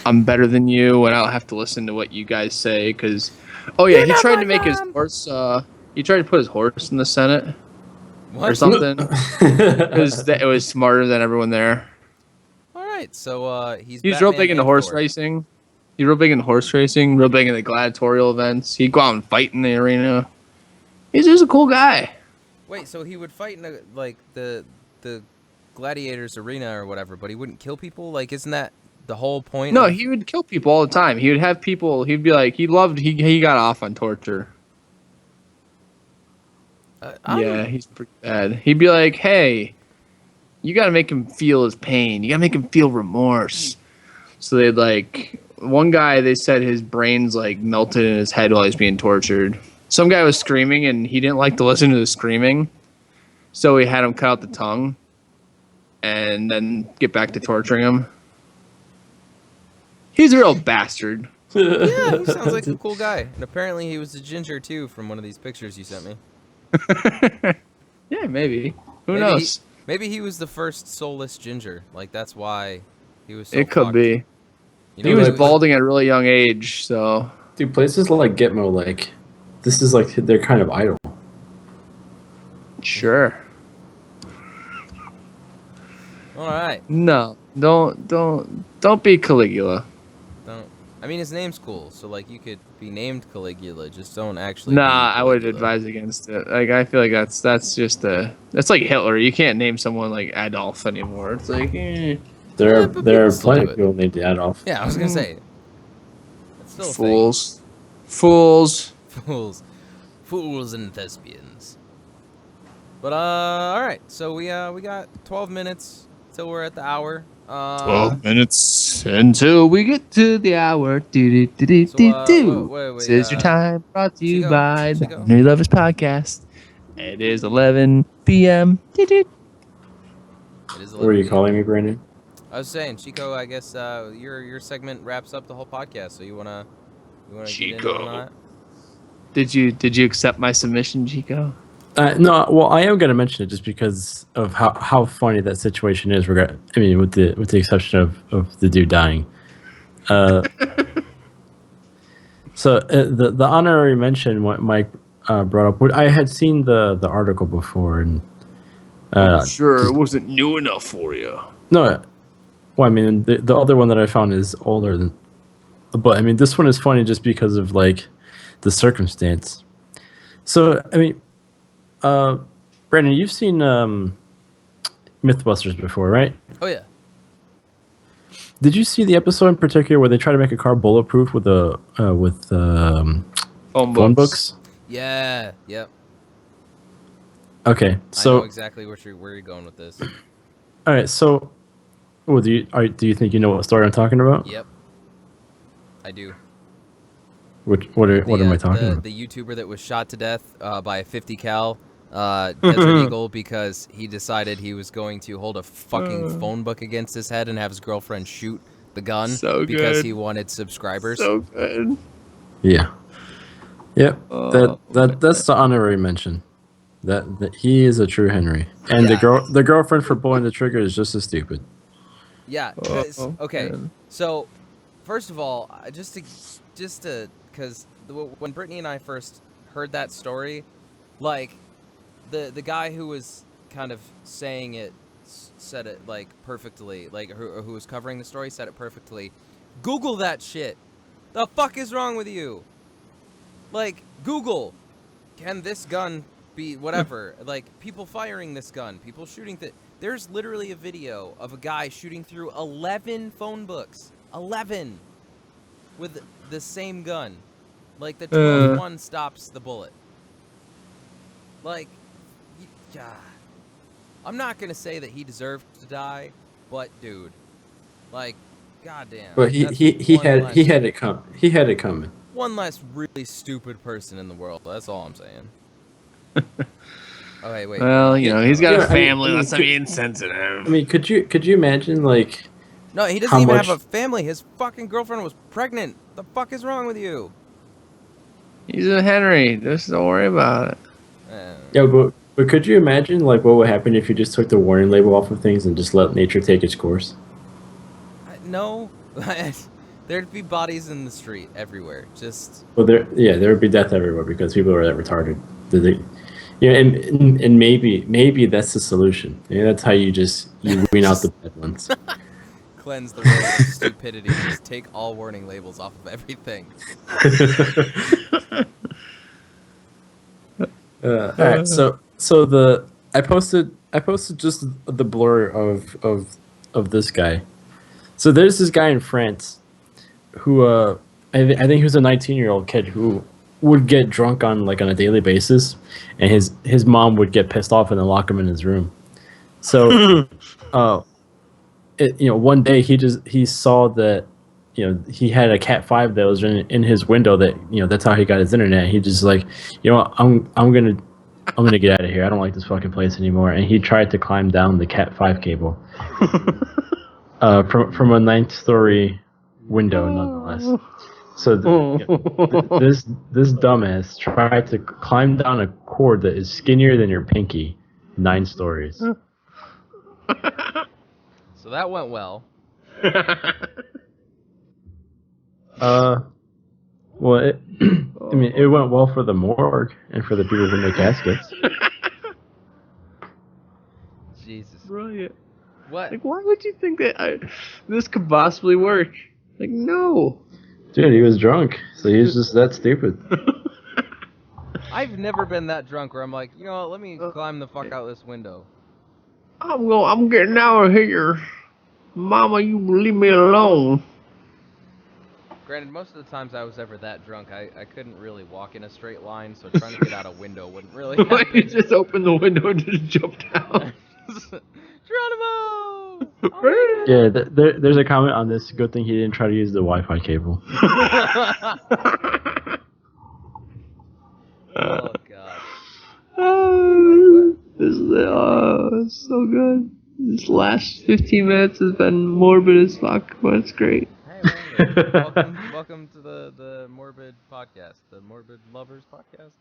I'm better than you, and I don't have to listen to what you guys say, because... Oh, yeah, he tried to make his horse, he tried to put his horse in the Senate. What? Or something. Because it was smarter than everyone there. All right, so he's real big into horse racing. He's real big into horse racing, real big into gladiatorial events. He'd go out and fight in the arena. He's just a cool guy. Wait, so he would fight in the gladiators arena or whatever, but he wouldn't kill people? Like, isn't that the whole point? No, he would kill people all the time. He would have people. He'd be like, he got off on torture. Yeah, he's pretty bad. He'd be like, hey, you got to make him feel his pain. You got to make him feel remorse. So they'd like, one guy, they said his brains like melted in his head while he's being tortured. Some guy was screaming and he didn't like to listen to the screaming. So he had him cut out the tongue and then get back to torturing him. He's a real bastard. Yeah, he sounds like a cool guy. And apparently he was a ginger too from one of these pictures you sent me. Yeah, maybe. Who knows? Maybe he was the first soulless ginger. Like, that's why he was so It could fucked. be. He was balding at a really young age, so... Dude, places like Gitmo, like, this is like their kind of idol. Sure. All right. No, don't be Caligula. Don't. I mean, his name's cool, so like you could be named Caligula. Just don't actually. Nah, be I would Caligula. advise against it. Like, I feel like that's just that's like Hitler. You can't name someone like Adolf anymore. It's like, There but are people still plenty do of it. people named Adolf. Yeah, I was gonna say. That's still a fools, thing. Fools and thespians. But all right. So we got 12 minutes till we're at the hour. 12 minutes until we get to the hour. wait, This is your time, brought to you Chico, by the Chico. New Lovers Podcast. It is 11 p.m. It is What are you calling me, Brandon? I was saying, Chico. I guess your segment wraps up the whole podcast. So you wanna get into it on that? Did you accept my submission, Chico? No, well, I am going to mention it just because of how funny that situation is. I mean, with the exception of the dude dying. So the honorary mention, what Mike brought up, I had seen the article before, and Sure, it wasn't new enough for you. no, well, I mean, the other one that I found is older than, but I mean, this one is funny just because of like the circumstance. So I mean. Brandon, you've seen Mythbusters before, right? Oh yeah. Did you see the episode in particular where they try to make a car bulletproof with phone books? Yeah. Yep. Okay, I know so exactly where you're going with this. all right, so well, do you think you know what story I'm talking about? Yep, I do. What am I talking about? The YouTuber that was shot to death by a 50 cal Desert Eagle because he decided he was going to hold a fucking phone book against his head and have his girlfriend shoot the gun So because good. he wanted subscribers. So good. Yeah. Yep. Oh, That's the honorary mention. That he is a true Henry, and Yeah. the girlfriend for pulling the trigger is just as stupid. Yeah, because okay, man. so first of all, just to because when Brittany and I first heard that story, like the guy who was kind of saying it said it like perfectly, like who was covering the story said it perfectly. Google that shit. The fuck is wrong with you? Like Google, can this gun be whatever? Like people firing this gun, people shooting there's literally a video of a guy shooting through 11 phone books. 11 with the same gun. Like the 12th one stops the bullet. Like God. I'm not going to say that he deserved to die, but dude, like goddamn. But he had it come. He had it coming. One less really stupid person in the world. That's all I'm saying. Oh, wait. Well, you know, he's got Yeah, a family. I mean, Let's not be insensitive. I mean, could you imagine like No, he doesn't how even much? have a family. His fucking girlfriend was pregnant. The fuck is wrong with you? He's a Henry. Just don't worry about it. Yeah, but could you imagine like what would happen if you just took the warning label off of things and just let nature take its course? No. There'd be bodies in the street everywhere. Just. Well, there would be death everywhere because people are that retarded. And maybe that's the solution. Maybe that's how you wean out the bad ones. Cleanse the world of stupidity. Just take all warning labels off of everything. All right, so I posted just the blur of this guy. So there's this guy in France who I think he was a 19-year-old kid who would get drunk on a daily basis, and his mom would get pissed off and then lock him in his room. So one day he saw that he had a Cat 5 that was in his window that that's how he got his internet. He just like, I'm gonna get out of here. I don't like this fucking place anymore. And he tried to climb down the Cat 5 cable from a 9th-story window, nonetheless. So this dumbass tried to climb down a cord that is skinnier than your pinky, 9 stories. So that went well. Well, I mean, it went well for the morgue and for the people who make caskets. Jesus. Brilliant. What? Like, why would you think that this could possibly work? Like, no. Dude, he was drunk, so he's just that stupid. I've never been that drunk where I'm like, you know what, let me climb the fuck out this window. I'm getting out of here. Mama, you leave me alone. Granted, most of the times I was ever that drunk, I couldn't really walk in a straight line, so trying to get out a window wouldn't really happen. You just open the window and just jump down. Geronimo! Yeah, there's a comment on this. Good thing he didn't try to use the Wi-Fi cable. Oh, God. This is so good. This last 15 minutes has been morbid as fuck, but it's great. Hey, man, welcome to the Morbid Podcast, the Morbid Lovers Podcast.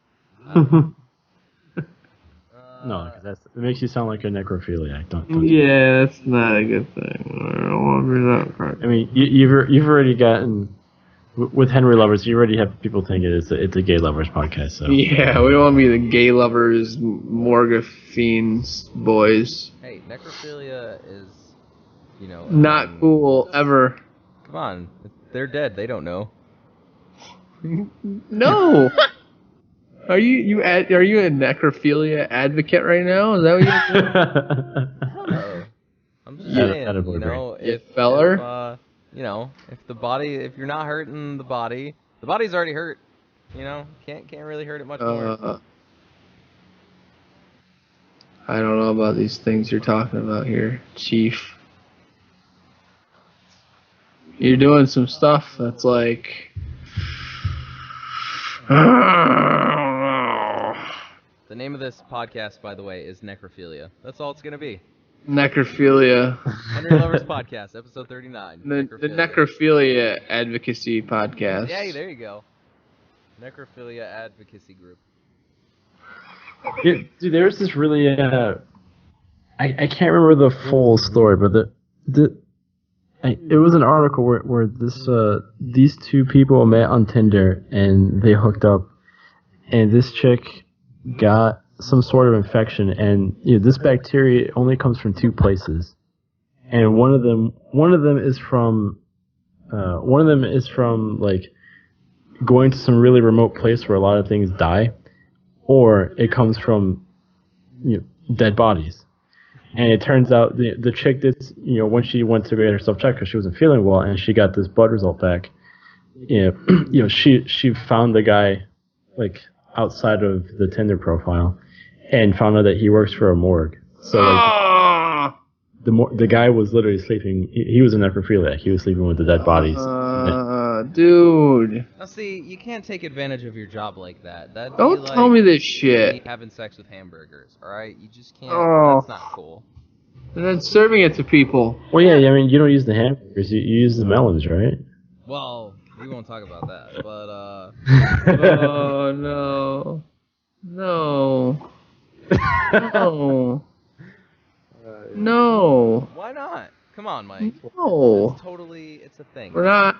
No, because it makes you sound like a necrophiliac. Don't Yeah, that's not a good thing. I don't want to be that part. I mean, you've already gotten with Henry lovers. You already have people thinking it's a gay lovers podcast. So Yeah, we don't want to be the gay lovers, morgue fiends, boys. Hey, necrophilia is, Not cool ever. Come on, they're dead. They don't know. No. Are you a necrophilia advocate right now? Is that what you're doing? Hello. I'm just Yeah, saying, that'd be great. feller? if you're not hurting the body's already hurt. Can't really hurt it much more. I don't know about these things you're talking about here, Chief. You're doing some stuff that's like. The name of this podcast, by the way, is Necrophilia. That's all it's gonna be. Necrophilia. Henry Lovers Podcast, episode 39. The Necrophilia Advocacy Podcast. Yay, there you go. Necrophilia Advocacy Group. Dude, there was this really I can't remember the full story, but it was an article where these two people met on Tinder and they hooked up, and this chick got some sort of infection, and this bacteria only comes from two places, and one of them is from like going to some really remote place where a lot of things die, or it comes from dead bodies. And it turns out the chick did, when she went to get herself checked because she wasn't feeling well, and she got this blood result back, she found the guy like outside of the Tinder profile, and found out that he works for a morgue. So like, the guy was literally sleeping. He was a necrophiliac. He was sleeping with the dead bodies. Dude. Now see, you can't take advantage of your job like that. Don't tell me this shit. Having sex with hamburgers, alright? You just can't. Oh. That's not cool. And then serving it to people. Well, yeah, I mean, you don't use the hamburgers. You use the melons, right? Well, we won't talk about that, but Oh no. No. No. No. Why not? Come on, Mike. No. It's a thing. We're not,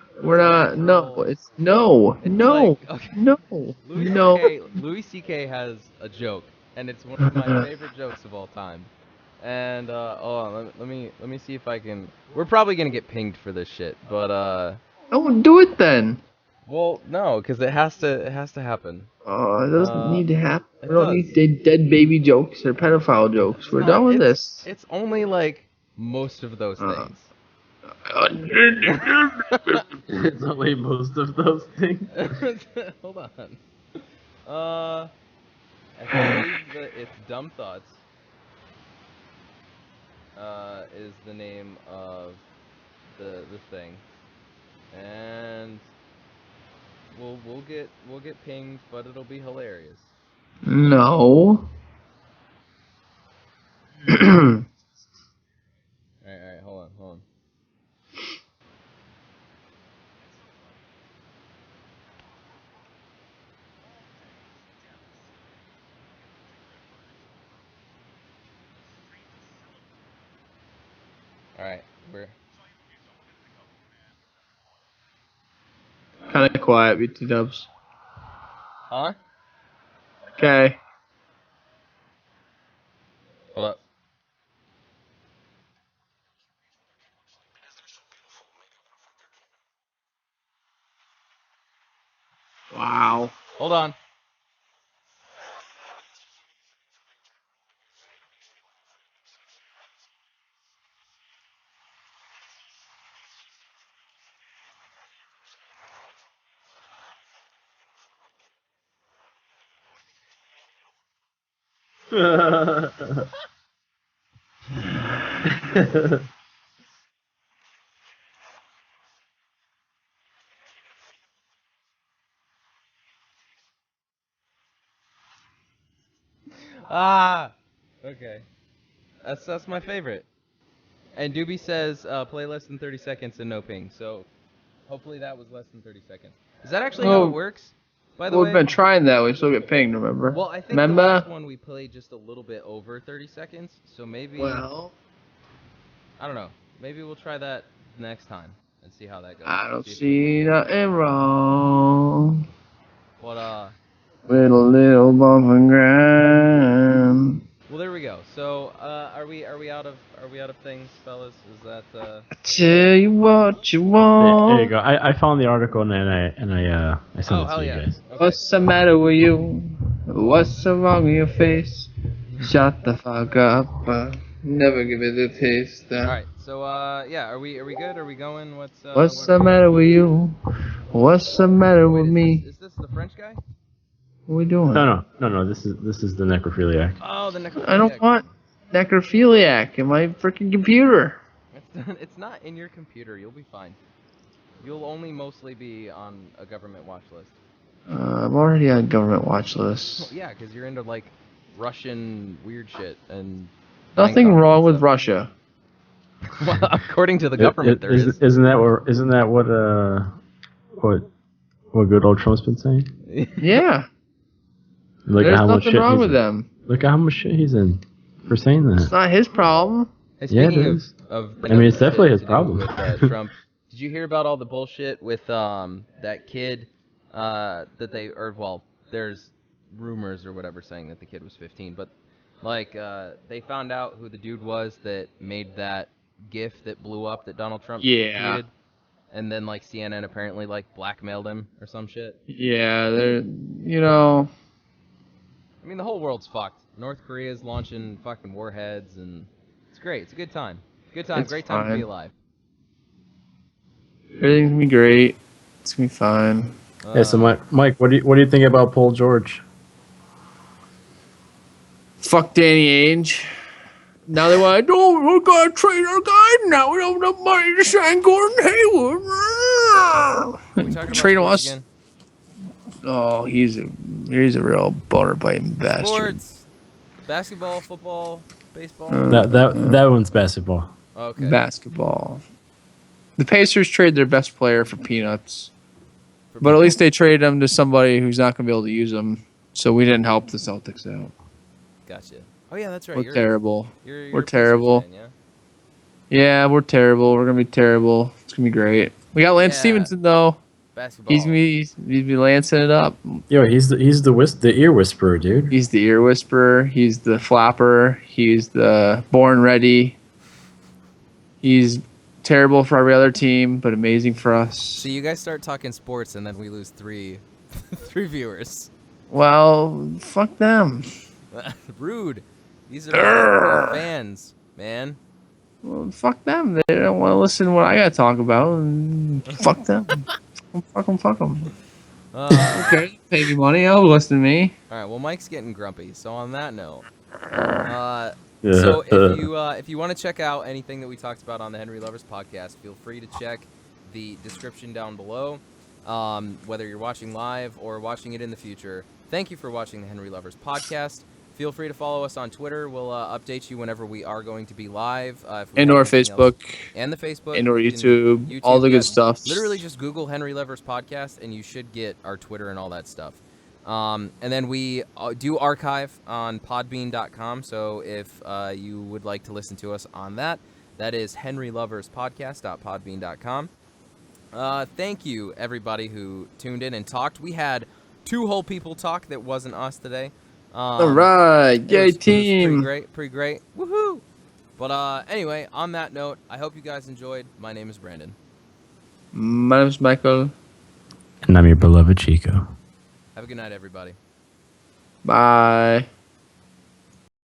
no, it's, no, no, Like, okay. no, no. Louis C.K. has a joke, and it's one of my favorite jokes of all time. And, hold on, let me see if I can, we're probably gonna get pinged for this shit, but, Oh, do it then. well, no, because it has to happen. Oh, it doesn't need to happen. It We don't does. need dead baby jokes or pedophile jokes. We're done with this. It's only, like, most of those things. It's only most of those things. Hold on. I believe that it's Dumb Thoughts. Is the name of the thing, and we'll get pinged, but it'll be hilarious. No. All right, hold on. Alright, we're... Kind of quiet, BT dubs. Huh? Okay. Hold up. Wow. Hold on. Ah! Okay. That's my favorite. And Doobie says, play less than 30 seconds and no ping, so hopefully that was less than 30 seconds. Is that actually how it works? By the Well, way? we've been trying that. We still get pinged, remember? Well, I think remember? the last one we played just a little bit over 30 seconds, so maybe... Well... I don't know. Maybe we'll try that next time and see how that goes. I don't see nothing wrong But, with a little bump and grind. well, there we go. So, are we out of things, fellas? Is that I tell you what you There want. you go. I found the article and I sent it to hell you yeah. guys. Okay. What's the matter with you? What's so wrong with your face? Shut the fuck up. Never give it a taste. All right. So, yeah. Are we good? Are we going? What's The matter with you? What's the matter with Wait, me? is this the French guy? What are we doing? No. This is the necrophiliac. Oh, the Necrophilia. I don't want necrophiliac in my freaking computer. It's not in your computer. You'll be fine. You'll only mostly be on a government watch list. I'm already on government watch list. Well, yeah, because you're into like Russian weird shit and. Nothing wrong with Russia. Well, according to the government, there is. Isn't that what good old Trump's been saying? Yeah. Look There's at how much nothing shit wrong he's with in. them. Look at how much shit he's in for saying It's that. not his problem. Hey, Yeah, it speaking is. of I mean, it's shit definitely his to do problem. With Trump, did you hear about all the bullshit with that kid that they there's rumors or whatever saying that the kid was 15, but like they found out who the dude was that made that GIF that blew up that Donald Trump tweeted, and then like CNN apparently like blackmailed him or some shit. Yeah, they're, I mean, the whole world's fucked. North Korea's launching fucking warheads, and it's great. It's a good time. Good time. It's Great time to be fine. alive. Everything's gonna be great. It's gonna be fine. Yeah, so Mike, what do you think about Paul George? Fuck Danny Ainge. Now they want, we're gonna trade our guy. Now we don't have enough money to sign Gordon Hayward. Are we talking Trade about us. sports again? Oh, he's a real boner biting bastard. Sports. Basketball, football, baseball. That one's basketball. Okay. Basketball. The Pacers trade their best player for peanuts, but at least they traded him to somebody who's not gonna be able to use him. So we didn't help the Celtics out. Gotcha. Oh yeah, that's right. We're terrible. You're We're a Pacers terrible. fan, yeah? Yeah, we're terrible. We're gonna be terrible. It's gonna be great. We got Lance Yeah. Stevenson though. Basketball. He's be lancing it up. Yo, he's the ear whisperer, dude. He's the ear whisperer. He's the flapper. He's the born ready. He's terrible for every other team, but amazing for us. So you guys start talking sports, and then we lose three viewers. Well, fuck them. Rude. These are our fans, man. Well, fuck them. They don't want to listen to what I gotta talk about. Fuck them. Fuck them. Okay, pay me money. I'll listen to me. All right. Well, Mike's getting grumpy. So on that note, Yeah. so if you want to check out anything that we talked about on the Henry Lovers podcast, feel free to check the description down below. Whether you're watching live or watching it in the future, thank you for watching the Henry Lovers podcast. Feel free to follow us on Twitter. We'll update you whenever we are going to be live. And or Facebook. And the Facebook. And or You can- YouTube. All the yeah. good stuff. Literally just Google Henry Lovers podcast, and you should get our Twitter and all that stuff. And then we do archive on podbean.com. So if you would like to listen to us on that, that is henryloverspodcast.podbean.com. Thank you, everybody who tuned in and talked. We had 2 whole people talk that wasn't us today. All right. Yay, It was team. pretty great. Woohoo! But anyway, on that note, I hope you guys enjoyed. My name is Brandon. My name's Michael. And I'm your beloved Chico. Have a good night, everybody. Bye.